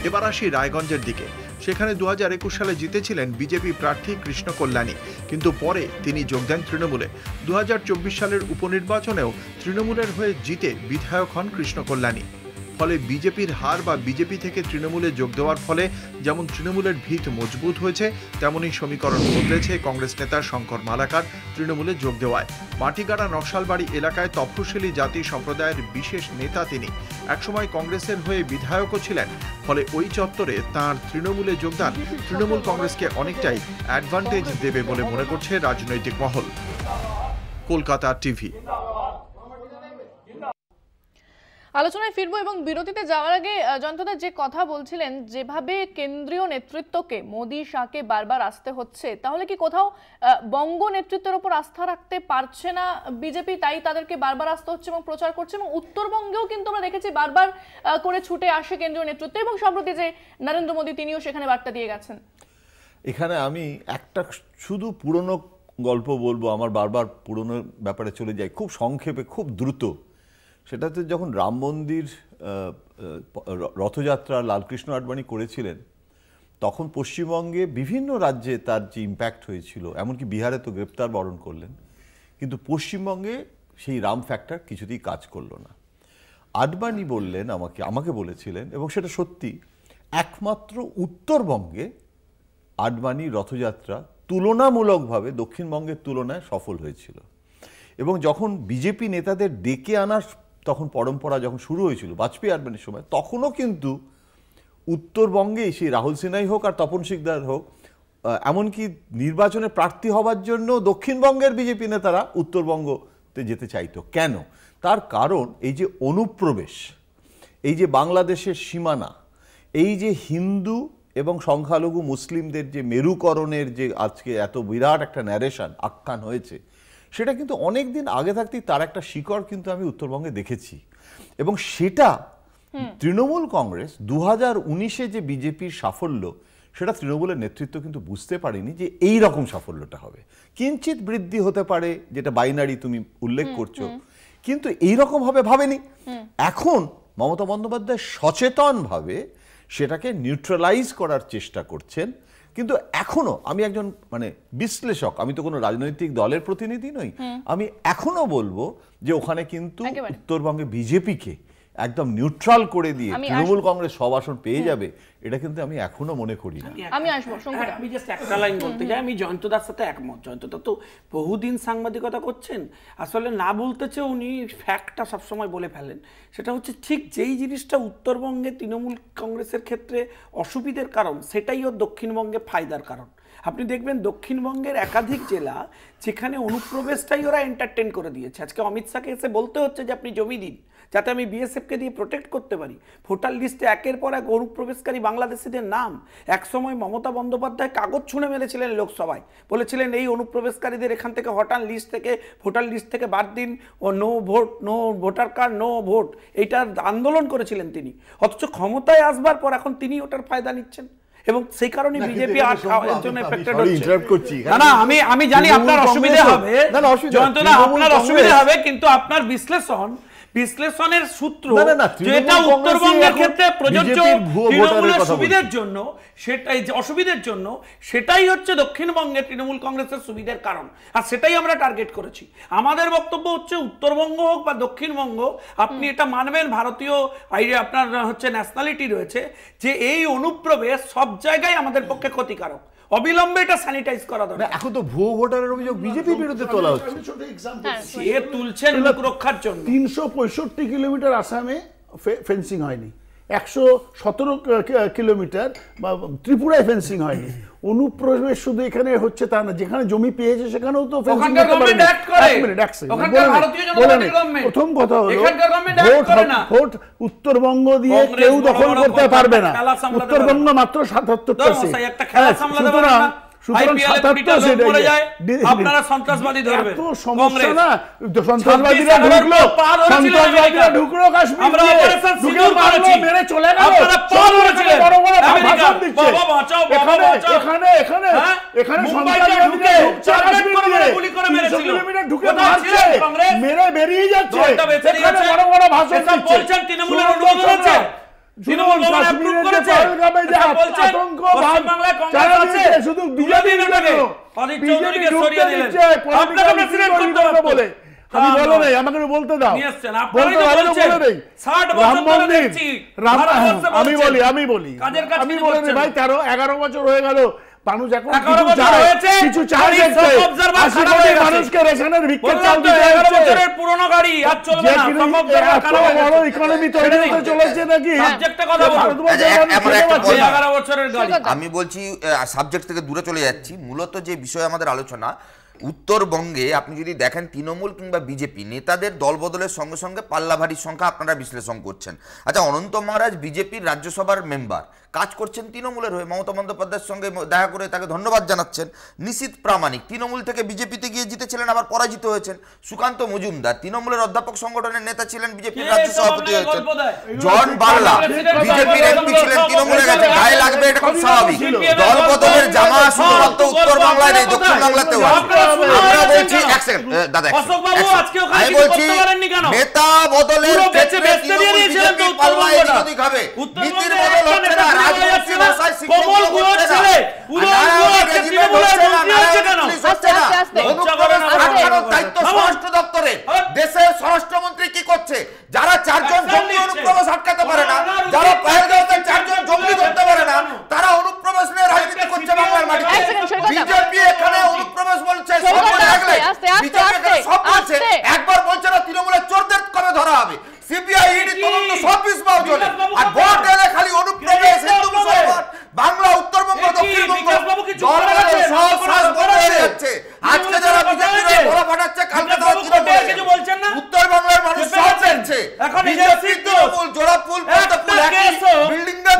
Speaker 9: এবার আসি রায়গঞ্জের দিকে। সেখানে 2021 সালে জিতেছিলেন বিজেপি প্রার্থী কৃষ্ণ কল্যাণী, কিন্তু পরে তিনি যোগ দেন তৃণমূলে। 2024 সালের উপনির্বাচনেও তৃণমূলের হয়ে জিতে বিধায়ক হন কৃষ্ণ কল্যাণী। ফলে বিজেপির হার বা বিজেপি থেকে তৃণমূলে যোগ দেওয়ার ফলে যেমন তৃণমূলের ভিত মজবুত হয়েছে, তেমনই সমীকরণ বদলেছে কংগ্রেস নেতা শঙ্কর মালাকার তৃণমূলে যোগ দেওয়ায়। মাটিগাড়া নকশালবাড়ি এলাকায় তফসিলি জাতি সম্প্রদায়ের বিশেষ নেতা তিনি। একসময় কংগ্রেসের হয়ে বিধায়কও ছিলেন। ফলে ওই চত্বরে তাঁর তৃণমূলে যোগদান তৃণমূল কংগ্রেসকে অনেকটাই অ্যাডভান্টেজ দেবে বলে মনে করছে রাজনৈতিক মহল। কলকাতা টিভি।
Speaker 1: আলোচনায় ফিরবো এবং বিরতিতে যাওয়ার আগে জয়ন্তদা যে কথা বলছিলেন, যেভাবে কেন্দ্রীয় নেতৃত্বকে, মোদি শাহকে বারবার আসতে হচ্ছে, তাহলে কি কোথাও বঙ্গ নেতৃত্বের উপর আস্থা রাখতে পারছে না বিজেপি, তাই তাদেরকে বারবার আসতে হচ্ছে এবং প্রচার করছে? এবং উত্তরবঙ্গেও কিন্তু আমরা দেখেছি বারবার করে ছুটে আসে কেন্দ্রীয় নেতৃত্ব, এবং সম্প্রতি যে নরেন্দ্র মোদী তিনিও সেখানে বার্তা দিয়ে গেছেন।
Speaker 8: এখানে আমি একটা শুধু পুরনো গল্প বলবো, আমার বারবার পুরনো ব্যাপারে চলে যাই খুব সংক্ষেপে, খুব দ্রুত। সেটাতে যখন রাম মন্দির রথযাত্রা লালকৃষ্ণ আডবাণী করেছিলেন, তখন পশ্চিমবঙ্গে বিভিন্ন রাজ্যে তার যে ইম্প্যাক্ট হয়েছিল, এমনকি বিহারে তো গ্রেপ্তার বরণ করলেন, কিন্তু পশ্চিমবঙ্গে সেই রাম ফ্যাক্টর কিছুতেই কাজ করলো না। আডবাণী বললেন, আমাকে বলেছিলেন, এবং সেটা সত্যি, একমাত্র উত্তরবঙ্গে আডবাণীর রথযাত্রা তুলনামূলকভাবে দক্ষিণবঙ্গের তুলনায় সফল হয়েছিল। এবং যখন বিজেপি নেতাদের ডেকে আনার তখন পরম্পরা যখন শুরু হয়েছিল বাজপেয়ী আডবাণীর সময়, তখনও কিন্তু উত্তরবঙ্গে সেই রাহুল সিনহাই হোক আর তপন শিকদার হোক, এমনকি নির্বাচনে প্রার্থী হবার জন্য দক্ষিণবঙ্গের বিজেপি নেতারা উত্তরবঙ্গতে যেতে চাইতো। কেন? তার কারণ এই যে অনুপ্রবেশ, এই যে বাংলাদেশের সীমানা, এই যে হিন্দু এবং সংখ্যালঘু মুসলিমদের যে মেরুকরণের যে আজকে এত বিরাট একটা ন্যারেশন আখ্যান হয়েছে, সেটা কিন্তু অনেক দিন আগে থাকতেই তার একটা শিকড় কিন্তু আমি উত্তরবঙ্গে দেখেছি। এবং সেটা তৃণমূল কংগ্রেস 2019-এ যে বিজেপির সাফল্য, সেটা তৃণমূলের নেতৃত্ব কিন্তু বুঝতে পারেনি যে এই রকম সাফল্যটা হবে। কিঞ্চিত বৃদ্ধি হতে পারে, যেটা বাইনারি তুমি উল্লেখ করছো, কিন্তু এইরকম হবে ভাবেনি। এখন মমতা বন্দ্যোপাধ্যায় সচেতনভাবে সেটাকে নিউট্রালাইজ করার চেষ্টা করছেন। কিন্তু এখনো আমি একজন বিশ্লেষক, আমি তো কোনো রাজনৈতিক দলের প্রতিনিধি নই, আমি এখনো বলবো যে ওখানে কিন্তু উত্তরবঙ্গে বিজেপিকে একদম নিউট্রাল করে দিয়ে তৃণমূল কংগ্রেস সব আসন পেয়ে যাবে, এটা কিন্তু আমি এখনো মনে করি না।
Speaker 4: আমি জাস্ট একটা লাইন বলতে চাই, আমি জয়ন্তদার সাথে একমত। জয়ন্তদা তো বহুদিন সাংবাদিকতা করছেন, আসলে না বলতেছে উনি ফ্যাক্টটা সবসময় বলে ফেলেন। সেটা হচ্ছে ঠিক যেই জিনিসটা উত্তরবঙ্গে তৃণমূল কংগ্রেসের ক্ষেত্রে অসুবিধার কারণ, সেটাই ওর দক্ষিণবঙ্গে ফায়দার কারণ। আপনি দেখবেন দক্ষিণবঙ্গের একাধিক জেলা যেখানে অনুপ্রবেশটাই ওরা এন্টারটেন করে দিয়েছে। আজকে অমিত শাহকে এসে বলতে হচ্ছে যে আপনি জমি দিন যাতে আমি বিএসএফকে দিয়ে প্রোটেক্ট করতে পারি। ভোটার লিস্টে একের পর এক অনুপ্রবেশকারী বাংলাদেশিদের নাম। একসময় মমতা বন্দ্যোপাধ্যায় কাগজ ছুঁড়ে মেরেছিলেন লোকসভায়, বলেছিলেন এই অনুপ্রবেশকারীদের এখান থেকে হটান, লিস্ট থেকে, ভোটার লিস্ট থেকে বাদ দিন, ও no vote, no voter card, no vote, এইটার আন্দোলন করেছিলেন তিনি। অথচ ক্ষমতায় আসবার পর এখন তিনি ওটার ফায়দা নিচ্ছেন এবং সেই কারণে বিজেপি আর জন্য এফেক্টেড হচ্ছে। না, আমি জানি আপনার অসুবিধা হবে জয়ন্তদা, আপনার অসুবিধা হবে, কিন্তু আপনার বিশ্লেষণের সূত্র যেটা উত্তরবঙ্গের ক্ষেত্রে প্রযোজ্য তৃণমূলের সুবিধার জন্য, সেটাই অসুবিধার জন্য, সেটাই হচ্ছে দক্ষিণবঙ্গের তৃণমূল কংগ্রেসের সুবিধার কারণ, আর সেটাই আমরা টার্গেট করেছি। আমাদের বক্তব্য হচ্ছে উত্তরবঙ্গ হোক বা দক্ষিণবঙ্গ, আপনি এটা মানবেন, ভারতীয় আপনার হচ্ছে ন্যাশনালিটি রয়েছে, যে এই অনুপ্রবেশ সব জায়গায় আমাদের পক্ষে ক্ষতিকারক। অবিলম্বে এটা স্যানিটাইজ করা দরকার।
Speaker 8: এখন তো ভুয়ো ভোটারের অভিযোগ বিজেপির বিরুদ্ধে তোলা হচ্ছে।
Speaker 4: সে তুলছেন লোক রক্ষার জন্য।
Speaker 5: 365 কিলোমিটার আসামে ফেন্সিং হয়নি, 117 কিলোমিটার বা ত্রিপুরায় ফেন্সিং হয়নি। অনুপ্রবেশ শুধু এখানে হচ্ছে তা না, যেখানে জমি পেয়েছে সেখানেও তো ফেন্সিং করতে পারে না। প্রথম কথা হলো ভোট উত্তরবঙ্গ দিয়ে কেউ দখল করতে পারবে না। উত্তরবঙ্গ মাত্র 77টা সিট।
Speaker 4: আপনারা সন্ত্রাসবাদী ধরবেন,
Speaker 5: সমস্যা না, সন্ত্রাসবাদীরা ঢুকলো কাশ্মীর মেরে চলে গেল। এখানে ঢুকে মারছে, মেরে বেরিয়ে যাচ্ছে, বড় বড় ভাষণ দিচ্ছে। শুধু বিজেপি বলে আমি বলো নাই, আমাকে বলতে দাও, আমি বলি ভাই 13-11 বছর হয়ে গেল মানুষ এখন কিছু চাল দেখছে, 80 কোটি মানুষকে রেশনের ভিক্ষা চাল দিতে হচ্ছে। পুরনো গাড়ি আর চলবে না, বড় ইকোনমি তৈরি হতে চলেছে নাকি?
Speaker 7: আমি বলছি সাবজেক্ট থেকে দূরে চলে যাচ্ছি। মূলত যে বিষয় আমাদের আলোচনা, উত্তরবঙ্গে আপনি যদি দেখেন তৃণমূল কিংবা বিজেপি নেতাদের দলবদলের সঙ্গে সঙ্গে পাল্লাভারির সংখ্যা আপনারা বিশ্লেষণ করছেন। আচ্ছা, অনন্ত মহারাজ বিজেপির রাজ্যসভার মেম্বার, কাজ করছেন তৃণমূলের হয়ে, মমতা বন্দ্যোপাধ্যায়ের সঙ্গে দেখা করে তাকে ধন্যবাদ জানাচ্ছেন। নিশীথ প্রামাণিক তৃণমূল থেকে বিজেপিতে গিয়ে জিতেছিলেন, আবার পরাজিত হয়েছেন। সুকান্ত মজুমদার তৃণমূলের অধ্যাপক সংগঠনের নেতা ছিলেন, বিজেপির রাজ্য সভাপতি হয়েছেন। জন বার্লা বিজেপির এমপি ছিলেন, তৃণমূলে গেছেন, গায়ে লাগবে, এটা খুব স্বাভাবিক। দলবদলের জামা শুধুমাত্র উত্তর বাংলায় নেই, দক্ষিণ বাংলাতেও আছে। আমরা বলছি এক সেকেন্ড দাদা, আমি বলছি নেতা বদলের ক্ষেত্রে তৃণমূল বিজেপি পাল্লা এদিক ওদিক হবে, নীতির বদল হচ্ছে না, রাজনীতি ভাষায় শিক্ষক হচ্ছে না, দায়িত্ব স্বরাষ্ট্র দপ্তরে। দেশের স্বরাষ্ট্রমন্ত্রী কি করছে? যারা 4 জন জঙ্গি অনুপ্রবেশ আটকাতে পারে না, যারা পহেলগাঁওতে 4 জন জঙ্গি ধরতে পারে না, তারা অনুপ্রবেশ নিয়ে রাজনীতি করছে বাংলার মাটিতে। বিজেপি এখানে অনুপ্রবেশ বলছে, সব বলছে, একবার বলছে না তৃণমূলের চোরদের কবে ধরা হবে। সিবিআই ইডি তদন্ত সব বিষ পাওয়া চলে, আর ভোট এলে খালি অনুপ্রবেশ, হিন্দু
Speaker 4: এখন এই যে
Speaker 7: তৃণমূল জোড়া ফুল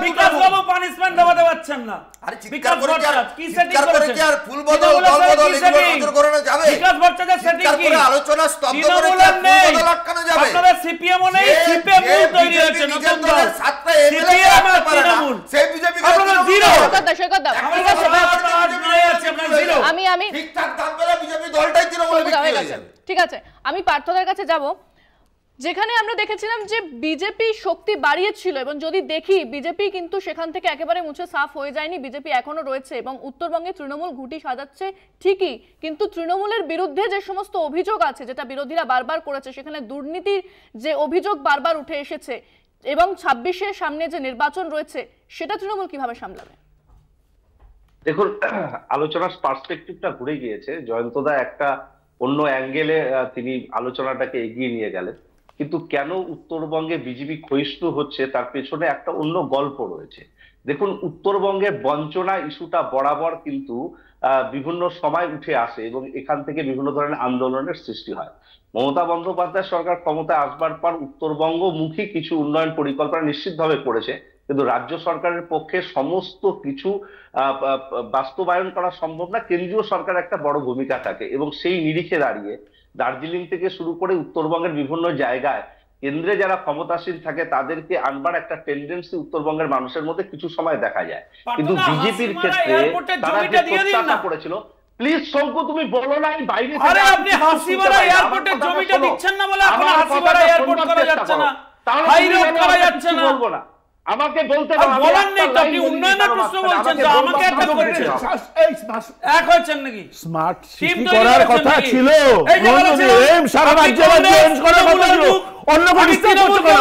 Speaker 4: বিকাশ বাবু পানিশমেন্ট দেওয়াতে পারছেন না।
Speaker 7: আরে চিৎকার করে কি আর ফুল বদল দল বদল এগুলো নজর করানো যাবে?
Speaker 4: বিকাশ ভট্টাচার্য সেটিং কি
Speaker 7: আলোচনা স্তব্ধ করে কি ফুল বদল আটকানো যাবে?
Speaker 4: আপনারা সিপিএম ও নেই, সিপিএম তৈরি হয়েছে নতুন দল,
Speaker 7: সাতটা এমএলএ আসতে পারে না, সেই বিজেপি
Speaker 4: আপনারা জিরো।
Speaker 1: আমি
Speaker 7: ঠিকঠাক দাম পেলে বিজেপি দলটাই তৃণমূলে বিক্রি হয়ে যাবে।
Speaker 1: ঠিক আছে, আমি পার্থদার কাছে যাব, যেখানে আমরা দেখেছিলাম যে বিজেপি শক্তি বাড়িয়েছিল, এবং যদি দেখি বিজেপি কিন্তু সেখান থেকে একেবারে মুছে সাফ হয়ে যায়নি, বিজেপি এখনো রয়েছে এবং উত্তরবঙ্গে তৃণমূল ঘুঁটি সাজাচ্ছে ঠিকই, কিন্তু তৃণমূলের বিরুদ্ধে যে সমস্ত অভিযোগ আছে, যেটা বিরোধীরা বারবার করেছে, সেখানে দুর্নীতির যে অভিযোগ বারবার উঠে এসেছে, এবং 26-এর সামনে যে নির্বাচন রয়েছে সেটা তৃণমূল কিভাবে সামলাবে?
Speaker 6: দেখুন, আলোচনার পার্সপেক্টিভটা ঘুরে গিয়েছে। জয়ন্তদা একটা অন্য অ্যাঙ্গেলে তিনি আলোচনাটাকে এগিয়ে নিয়ে গেলেন, কিন্তু কেন উত্তরবঙ্গে বিজেপি ক্ষয়িষ্ণু হচ্ছে তার পেছনে একটা অন্য গল্প রয়েছে। দেখুন, উত্তরবঙ্গের বঞ্চনা ইস্যুটা বরাবর কিন্তু বিভিন্ন সময় উঠে আসে এবং এখান থেকে বিভিন্ন ধরনের আন্দোলনের সৃষ্টি হয়। মমতা বন্দ্যোপাধ্যায় সরকার ক্ষমতায় আসবার পর উত্তরবঙ্গমুখী কিছু উন্নয়ন পরিকল্পনা নিশ্চিতভাবে করেছে, কিন্তু রাজ্য সরকারের পক্ষে সমস্ত কিছু বাস্তবায়ন করা সম্ভব না। কেন্দ্রীয় সরকার একটা বড় ভূমিকা থাকে এবং সেই নিরিখে দাঁড়িয়ে দার্জিলিং থেকে শুরু করে উত্তরবঙ্গের বিভিন্ন জায়গায় কেন্দ্রে যারা ক্ষমতাসীন থাকে তাদেরকে আনবার একটা টেন্ডেন্সি উত্তরবঙ্গের মানুষের মধ্যে কিছু সময় দেখা যায়, কিন্তু বিজেপির ক্ষেত্রে তারা যে প্রত্যাশা করেছিল। প্লিজ শঙ্কু, তুমি বলো না আমি বাইরে।
Speaker 4: আরে আপনি হাসিমারা এয়ারপোর্টের জমিটা দিচ্ছেন না বলে এখন হাসিমারা এয়ারপোর্ট করা যাচ্ছে না, হাই রোড করা যাচ্ছে না।
Speaker 6: বলবো না, আমাকে বলতে
Speaker 4: বলেন নেই তো, আপনি উন্নয়নের প্রশ্ন বলছেন তো আমাকে অ্যাটাক করছেন। এক হচ্ছেন নাকি?
Speaker 5: স্মার্ট সিটি করার কথা ছিল, এম সারা রাজ্যে এম করার কথা ছিল, অন্য কোনো ডিস্টার্ব করছো কেন?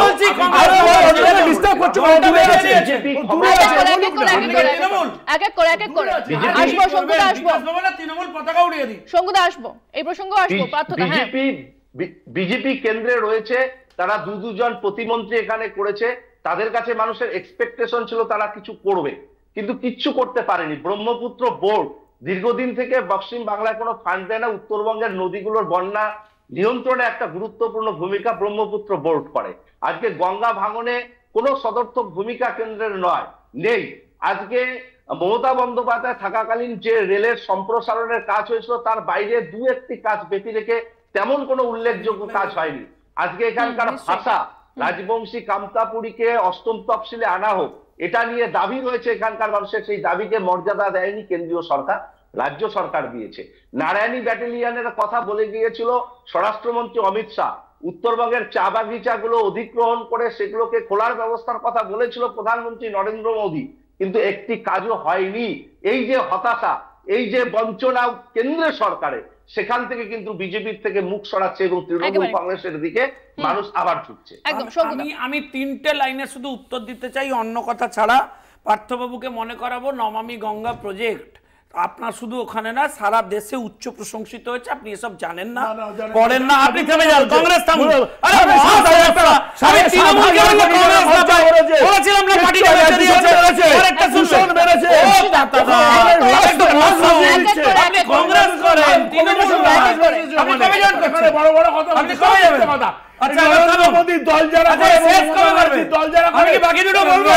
Speaker 5: অন্য ডিস্টার্ব করছো কেন?
Speaker 1: এক এক করে আসবো, শঙ্কুদা আসবো,
Speaker 4: তৃণমূল পতাকা উড়িয়ে দিই,
Speaker 1: শঙ্কুদা আসবো, এই প্রসঙ্গ আসবো।
Speaker 6: বিজেপি কেন্দ্রে রয়েছে, তারা দুজন প্রতিমন্ত্রী এখানে করেছে, তাদের কাছে মানুষের এক্সপেকটেশন ছিল তারা কিছু করবে, কিন্তু কিচ্ছু করতে পারেনি। ব্রহ্মপুত্র বোর্ড দীর্ঘদিন থেকে পশ্চিম বাংলায় কোনো ফান্ড দেয় না, উত্তরবঙ্গের নদীগুলোর বন্যা নিয়ন্ত্রণে একটা গুরুত্বপূর্ণ ভূমিকা ব্রহ্মপুত্র বোর্ড করে। আজকে গঙ্গা ভাঙনে কোনো সদর্থক ভূমিকা কেন্দ্রের নেই। আজকে মমতা বন্দ্যোপাধ্যায় থাকাকালীন যে রেলের সম্প্রসারণের কাজ হয়েছিল তার বাইরে দু একটি কাজ ব্যতি রেখে তেমন কোনো উল্লেখযোগ্য কাজ হয়নি। আজকে এখানকার ভাষা রাজবংশী কামতাপুরীকে অষ্টম তফসিলে আনা হোক, এটা নিয়ে দাবি রয়েছে এখানকার মানুষের, সেই দাবিকে মর্যাদা দেয়নি কেন্দ্রীয় সরকার, রাজ্য সরকার দিয়েছে। নারায়ণী ব্যাটালিয়নের কথা বলে গিয়েছিল স্বরাষ্ট্রমন্ত্রী অমিত শাহ, উত্তরবঙ্গের চা বাগিচাগুলো অধিগ্রহণ করে সেগুলোকে খোলার ব্যবস্থার কথা বলেছিল প্রধানমন্ত্রী নরেন্দ্র মোদী, কিন্তু একটি কাজও হয়নি। এই যে হতাশা, এই যে বঞ্চনা কেন্দ্রের সরকারে, সেখান থেকে কিন্তু বিজেপির থেকে মুখ সরাচ্ছে এবং তৃণমূল কংগ্রেসের দিকে মানুষ আবার ঝুঁকছে।
Speaker 4: আমি 3টে লাইনে শুধু উত্তর দিতে চাই অন্য কথা ছাড়া। পার্থবাবুকে মনে করাবো, নমামি গঙ্গা প্রজেক্ট আপনার শুধু ওখানে না, সারা দেশে উচ্চ প্রশংসিত হয়েছে, আপনি এসব জানেন না, পড়েন না, আপনি থেমে যান, কংগ্রেস থামুন। আমি তৃণমূলকে বললে কংগ্রেস না পায়, বলেছিলাম না পার্টিটা বেঁচে দিয়েছে, আরেকটা শুনুন বেড়েছে, আপনি কংগ্রেস করেন, তৃণমূল আপনি কবে যান, বড় বড় কথা আপনি কবে যাবেন? আচ্ছা মোদী দল যারা শেষ কবে করবে? দল যারা আমি কি বাকি দুটো বলবো?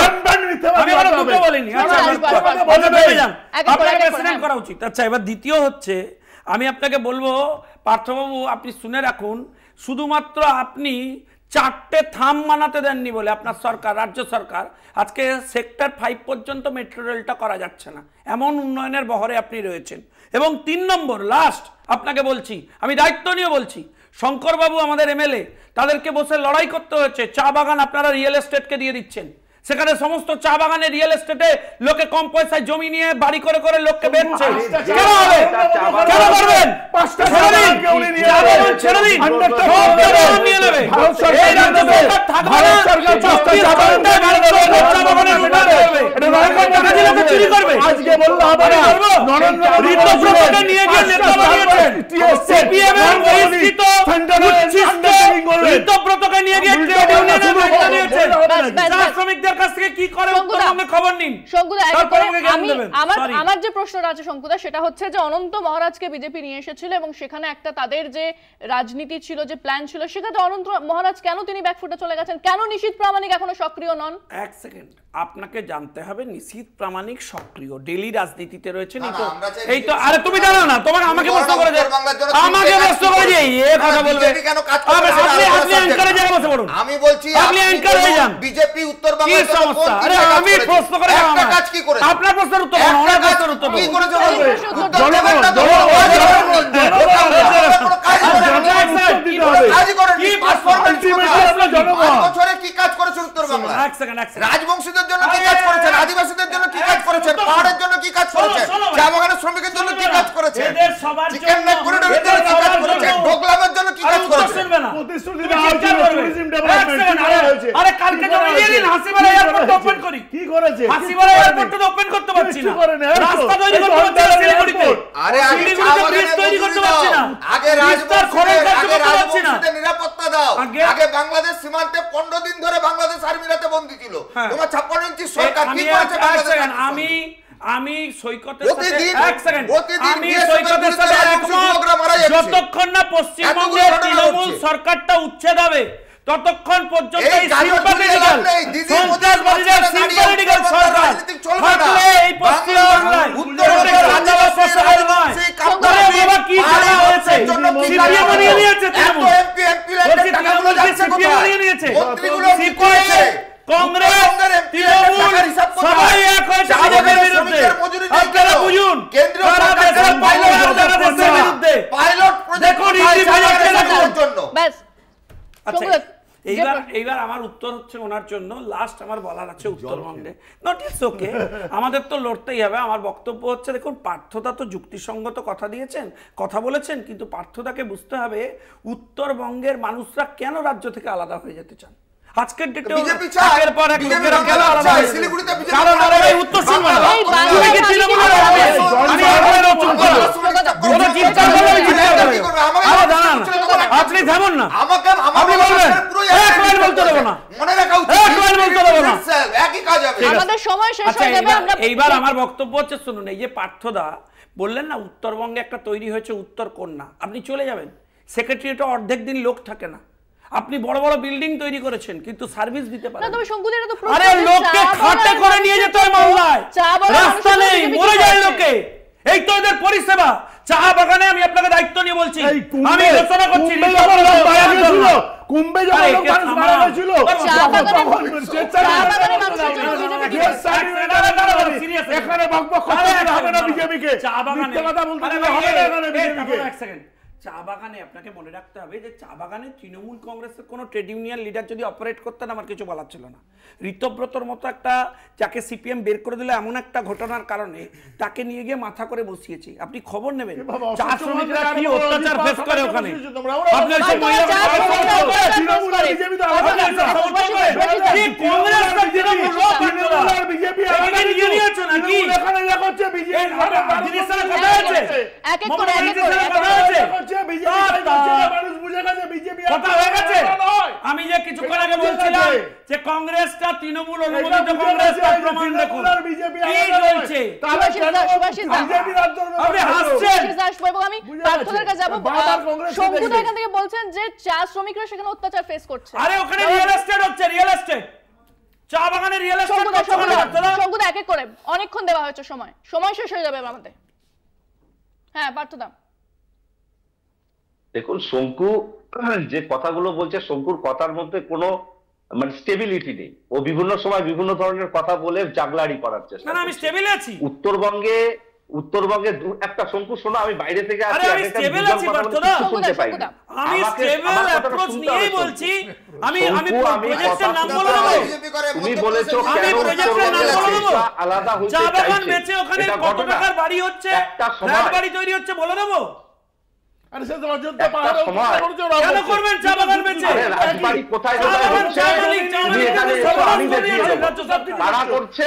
Speaker 4: আমি আরো দুটো বলিনি। আচ্ছা আপনাকে প্রেসিডেন্ট করা উচিত। আচ্ছা এবার দ্বিতীয় হচ্ছে, আমি আপনাকে বলবো পার্থবাবু, আপনি শুনে রাখুন, শুধুমাত্র আপনি 4টে থাম মানাতে দেননি বলে আপনার সরকার, রাজ্য সরকার, আজকে সেক্টর 5 পর্যন্ত মেট্রো রেলটা করা যাচ্ছে না, এমন উন্নয়নের বহরে আপনি রয়েছেন। এবং 3 নম্বর লাস্ট আপনাকে বলছি, আমি দায়িত্ব নিয়ে বলছি, শঙ্করবাবু আমাদের এমএলএ, তাদেরকে বসে লড়াই করতে হচ্ছে। চা বাগান আপনারা রিয়েল এস্টেটকে দিয়ে দিচ্ছেন, সেখানে সমস্ত চা বাগানে রিয়েল এস্টেটে লোকে কম পয়সায় জমি নিয়ে বাড়ি করে করে লোককে বেচছে। কেন হবে? কেন করবেন? ছেড়ে দিন, নিয়ে নেবে এই রাজ্য সরকার থাকবে না, চুরি করবে। আজকে বললো হবে না, ঋতব্রতকে নিয়ে গিয়ে নেতা বানিয়েছেন, সিপিএম এর বহিষ্কৃত ঋতব্রতকে নিয়ে গিয়ে ট্রেড ইউনিয়নের নেতা নিয়েছেন, শ্রমিকদের কাছ থেকে কি করে উত্তরবঙ্গে খবর নিন।
Speaker 1: শঙ্কুদা, আমার যে প্রশ্নটা আছে শঙ্কুদা, সেটা হচ্ছে যে অনন্ত মহারাজকে বিজেপি নিয়ে এসেছিল এবং সেখানে একটা তাদের যে রাজনীতি ছিল, যে প্ল্যান ছিল, সেক্ষেত্রে অনন্ত মহারাজ কেন তিনি ব্যাকফুটে চলে গেছেন? কেন নিশীথ প্রামাণিক এখনো সক্রিয় নন?
Speaker 4: এক সেকেন্ড, আপনাকে জানতে হবে নিশীথ প্রামাণিক সক্রিয় ডেলি রাজনীতিতে রয়েছেন। এই তো আরে তুমি জানো না, তোমাকে আমাকে প্রশ্ন করে যে আমাকে প্রশ্ন করে যে এই কথা বলবে কেন কাজ করবে? আপনি অ্যাঙ্কারে জায়গা বসে পড়ুন। আমি বলছি আপনি অ্যাঙ্কার হয়ে যান। বিজেপি উত্তরবঙ্গের কোন আরে আমি প্রশ্ন করে একটা কাজ কি করেছে? আপনার প্রশ্নের উত্তর কোন? ওনার প্রশ্নের উত্তর কি করেছে বলবে? জনগণ কাজ করেন কি পারফরম্যান্স জনগণ বছরে কি কাজ করেছে উত্তরবঙ্গে? এক সেকেন্ড রাজবংশীদের জন্য কি কাজ করেছেন? আদিবাসীদের জন্য কি কাজ করেছেন? পাহাড়ের জন্য কি কাজ করেছেন? চা বাগানের শ্রমিকদের জন্য কি কাজ করেছেন? এদের সবার জন্য করিডোরের জন্য কি কাজ করেছেন? ডোকলামের জন্য কি কাজ করেছেন? প্রতিশ্রুতি দেওয়া টুরিজম ডেভেলপমেন্ট হয়েছে। আরে কালকে তো দিন হাসিমারা এয়ারপোর্ট ওপেন করি কি করেছে? হাসিমারা এয়ারপোর্ট ওপেন করতে পারছি না, রাস্তা তৈরি করতে পারছি না শিলিগুড়িতে। আরে আগে ব্রিজ তৈরি করতে পারছি না, আগে রাজস্থান খনন করতে পারছি না। নিরাপত্তা দাও। আগে বাংলাদেশ সীমান্তে 15 দিন ধরে বাংলাদেশ আর্মিরাতে বন্দী ছিল। তোমার 56 ইঞ্চি সরকার কি করেছে বাংলাদেশ? আমি সৈকতের সাথে এক সেকেন্ড, আমি সৈকতের সাথে যতক্ষণ না পশ্চিমবঙ্গের তৃণমূল সরকারটা উচ্ছেদ হবে ততক্ষণ পর্যন্ত এই সিম্পাথেটিক্যাল সন্ত্রাসবাদীদের সিম্পাথেটিক্যাল সরকার থাকলে এই পশ্চিমবাংলায় উত্তরবঙ্গের আদিবাসী সরকার নয়। আরে বাবা কি করা হয়েছে? সিপিএম বানিয়ে নিয়েছে তৃণমূল, তৃণমূল সিপিএম বানিয়ে নিয়েছে, সিপিএম কংগ্রেস তৃণমূল সবাই এক হয়েছে বিজেপির বিরুদ্ধে। আপনারা বুঝুন সারা দেশের বিরুদ্ধে পাইলট প্রজেক্ট দেখুন ব্যাস। আচ্ছা এইবার আমার উত্তর হচ্ছে ওনার জন্য লাস্ট আমার বলার আছে উত্তরবঙ্গে নট ইটস ওকে, আমাদের তো লড়তেই হবে। আমার বক্তব্য হচ্ছে দেখুন পার্থদা তো যুক্তিসঙ্গত কথা দিয়েছেন, কথা বলেছেন, কিন্তু পার্থদাকে বুঝতে হবে উত্তরবঙ্গের মানুষরা কেন রাজ্য থেকে আলাদা হয়ে যেতে চান। আজকের ডেটে একের পর এক লোকেরা কেন আলাদা হয়ে শিলিগুড়িতে কারণ আরে এই উত্তর শুনবে না। তুমি কি তৃণমূলের আমি আপনার কোনো চিন্তা করবে আমাকে জানান আপনি থামুন না, আমাকে আপনি বলবেন এক লাইন বলতে দেব না, মনে রাখা উচিত এক লাইন বলতে দেব না, একই কাজ হবে। আমাদের সময় শেষ হয়ে যাবে। আমরা এইবার আমার বক্তব্য হচ্ছে শুনুন, এই যে পার্থদা বললেন না উত্তরবঙ্গে একটা তৈরি হয়েছে উত্তর কন্যা, আপনি চলে যাবেন সেক্রেটারিয়েটে অর্ধেক দিন লোক থাকে না, আপনি বড় বড় বিল্ডিং তৈরি করেছেন কিন্তু সার্ভিস দিতে পারেন না। তবে শঙ্কুদের এটা তো আরে লোককে খাটে করে নিয়ে যেতে হয় মালদায়, রাস্তা নেই মরে যায় লোকে, এই তো এদের পরিষেবা। চা বাগানে আমি আপনাকে দায়িত্ব নিয়ে বলছি, আমি ঘোষণা করছি কুম্ভে যখন মানুষ মারা গেছিল চা বাগানে এখানে বকবক করতে হবে না বিজেপিকে, চা বাগানে কথা বলতে হবে না এখানে বিজেপিকে। এক সেকেন্ড, চা বাগানে আপনাকে মনে রাখতে হবে যে চা বাগানে তৃণমূল কংগ্রেসের কোনো ট্রেড ইউনিয়ন লিডার যদি অপারেট করতেন আমার কিছু বলার ছিল না। ঋতব্রতর মতো একটা যাকে সিপিএম বের করে দিল এমন একটা ঘটনার কারণে তাকে নিয়ে গিয়ে মাথা করে বসিয়েছি। আপনি খবর নেবেন চা শ্রমিকরা কি অত্যাচার ফেস করে ওখানে। আমি যে কিছুক্ষণ আগে বলছিলাম যে কংগ্রেসটা তৃণমূল অনুমোদিত কংগ্রেস তার প্রমাণ দেখুন কি চলছে। আপনি হাসছেন। আমি পার্থদের কাছে যাব, শঙ্কুদা এখান থেকে বলছেন যে চা শ্রমিকরা সেখানে অত্যাচার ফেস করছে। আরে ওখানে রিয়েল এস্টেট হচ্ছে, রিয়েল এস্টেট চা বাগানে রিয়েল এস্টেট করছে। শঙ্কুদা এক এক করে অনেকক্ষণ দেওয়া হয়েছে, সময় শেষ হয়ে যাবে আমাদের। হ্যাঁ পার্থদা
Speaker 6: দেখুন শঙ্কু যে কথাগুলো বলছে শঙ্কুর কথার মধ্যে কোনো মানে স্টেবিলিটি নেই, ও বিভিন্ন সময় বিভিন্ন ধরনের কথা বলে জাগলারি করার চেষ্টা। না আমি স্টেবল আছি উত্তরবঙ্গে একটা শঙ্কু শোনো, আমি বাইরে থেকে আসি, আমি স্টেবল আছি পার্থদা, শুনতে পাই না। আমি স্টেবল অ্যাপ্রোচ নিয়েই বলছি। আমি প্রজেক্টের নাম বলে দেব, তুমি বলেছো আমি প্রজেক্টের নাম বলে দেব, আলাদা হইতে চাইছে, চা বাগান বেচে ওখানে কত টাকার বাড়ি হচ্ছে, ফ্ল্যাট বাড়ি তৈরি হচ্ছে বলে দেব। আরে সে তো অযোধ্যা পাহাড়ে কেন করবেন চা বাগান বেচে? রাজবাড়ি কোথায় হচ্ছে তুমি এখানে আমি দেখিয়ে দেব, তারা করছে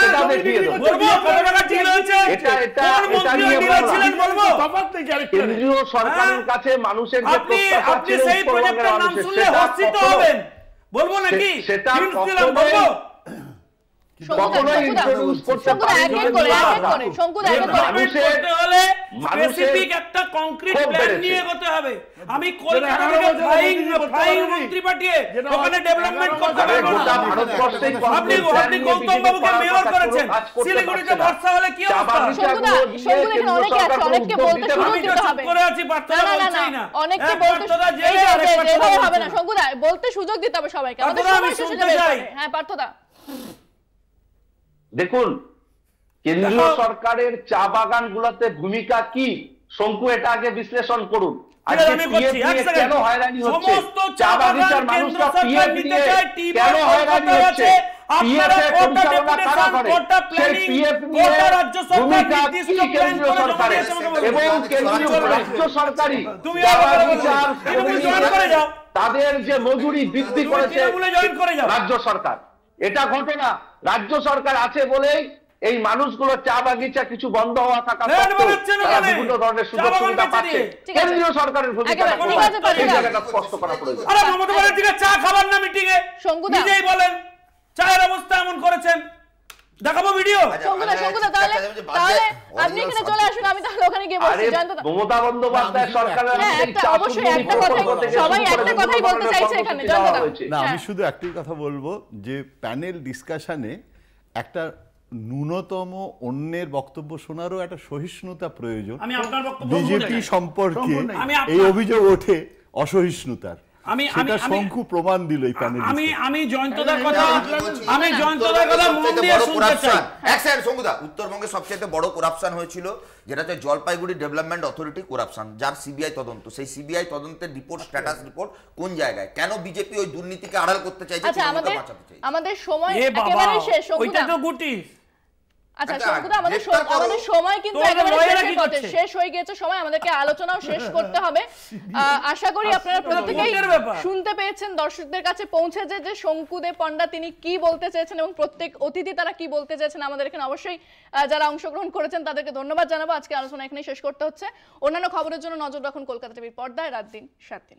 Speaker 6: সেটা দেখিয়ে দেব, বলবো কত টাকা ডিল হয়েছে, এটা নিয়ে বলছিলেন বলবো। কেন্দ্রীয় সরকারের কাছে মানুষের যে প্রত্যাশা ছিল সেই প্রজেক্টের নাম শুনলে হস্তিত হবেন বলবো নাকি? সেটা বলবো কখনোই ইন্ট্রোডিউস করতে পারি না।
Speaker 4: স্পেসিফিক একটা কংক্রিট প্ল্যান নিয়ে এগোতে হবে। আমি কলকাতা থেকে ফ্লাইং মন্ত্রী পাঠিয়ে ওখানে ডেভেলপমেন্ট করতে পারবো না। আপনি গৌতম বাবুকে মেয়র করেছেন, শিলিগুড়িতে বর্ষা হলে কি অবস্থা?
Speaker 1: শঙ্কুদা এখানে অনেকে আছে, অনেককে বলতে সুযোগ দিতে হবে।
Speaker 4: করে আছি পার্থদা বলছেই না,
Speaker 1: অনেককে বলতে এইভাবে হবে না শঙ্কুদা, বলতে সুযোগ দিতে হবে সবাইকে। আমাদের সময় শেষ হয়ে যাবে। হ্যাঁ পার্থদা,
Speaker 6: দেখুন কেন্দ্রীয় সরকারের চা বাগানগুলোতে ভূমিকা কি, শঙ্কু এটা আগে বিশ্লেষণ করুন। কেন হয়রানি হচ্ছে চা বাগিচার মানুষরা, পিএফ নিয়ে কেন হয়রানি হচ্ছে, পিএফ এর পরিচালনা কারা করে, সেই পিএফ নিয়ে ভূমিকা কি কেন্দ্রীয় সরকারের, এবং কেন্দ্রীয় রাজ্য সরকারি চা বাগিচার তাদের যে মজুরি বৃদ্ধি করেছে রাজ্য সরকার, এটা ঘটনা। রাজ্য সরকার আছে বলেই এই মানুষগুলো চা বাগিচা কিছু বন্ধ হওয়া থাকা সত্ত্বেও বিভিন্ন ধরনের সুযোগ সুবিধা পাচ্ছে। কেন্দ্রীয় সরকারের ভূমিকা স্পষ্ট করা প্রয়োজন।
Speaker 4: আরে মমতা ব্যানার্জি চা খাবার না মিটিং এ নিজেই বলেন চায়ের অবস্থা এমন করেছেন, দেখাবো ভিডিও।
Speaker 1: শঙ্কুদা তাহলে আপনি এখানে চলে আসুন, আমি তাহলে ওখানে গিয়ে বসছি। জানতো
Speaker 6: মমতা বন্দ্যোপাধ্যায় সরকারের
Speaker 1: অবশ্যই একটা কথা, সবাই একটা কথাই বলতে চাইছে এখানে। জানতো
Speaker 8: না, আমি শুধু একটাই কথা বলবো যে প্যানেল ডিসকাশনে একটা ন্যূনতম অন্যের বক্তব্য শোনারও একটা সহিষ্ণুতা প্রয়োজন। বিজেপি সম্পর্কে এই অভিযোগ ওঠে অসহিষ্ণুতার, সেটা শঙ্কু প্রমাণ দিল এই প্যানেল।
Speaker 4: আমি জয়ন্তদার কথা মন দিয়ে শুনতে চাই।
Speaker 7: এক সেকেন্ড শঙ্কুদা, উত্তরবঙ্গে সবচেয়ে বড় করাপশন হয়েছিল যেটা হচ্ছে জলপাইগুড়ি ডেভেলপমেন্ট অথরিটি করাপশন, যার সিবিআই তদন্ত। সেই সিবিআই তদন্তের রিপোর্ট, স্ট্যাটাস রিপোর্ট কোন জায়গায়, কেন বিজেপি ওই দুর্নীতিকে আড়াল করতে চাইছে?
Speaker 1: আচ্ছা আমাদের সময় একেবারে শেষ।
Speaker 4: ওইটা তো গুটি।
Speaker 1: আচ্ছা শঙ্কুদা, আমাদের সময় কিন্তু একেবারে শেষ হয়ে গেছে সময়, আমাদেরকে আলোচনাও শেষ করতে হবে। আশা করি আপনারা প্রত্যেকেই শুনতে পেয়েছেন, দর্শকদের কাছে পৌঁছেছে যে শঙ্কুদে পণ্ডা তিনি কি বলতে চেয়েছেন এবং প্রত্যেক অতিথি তারা কি বলতে চেয়েছেন। আমাদের এখানে অবশ্যই যারা অংশগ্রহণ করেছেন তাদেরকে ধন্যবাদ জানাবো। আজকে আলোচনা এখানেই শেষ করতে হচ্ছে। অন্যান্য খবরের জন্য নজর রাখুন কলকাতা টিভির পর্দায়। রাত দিন 7 দিন।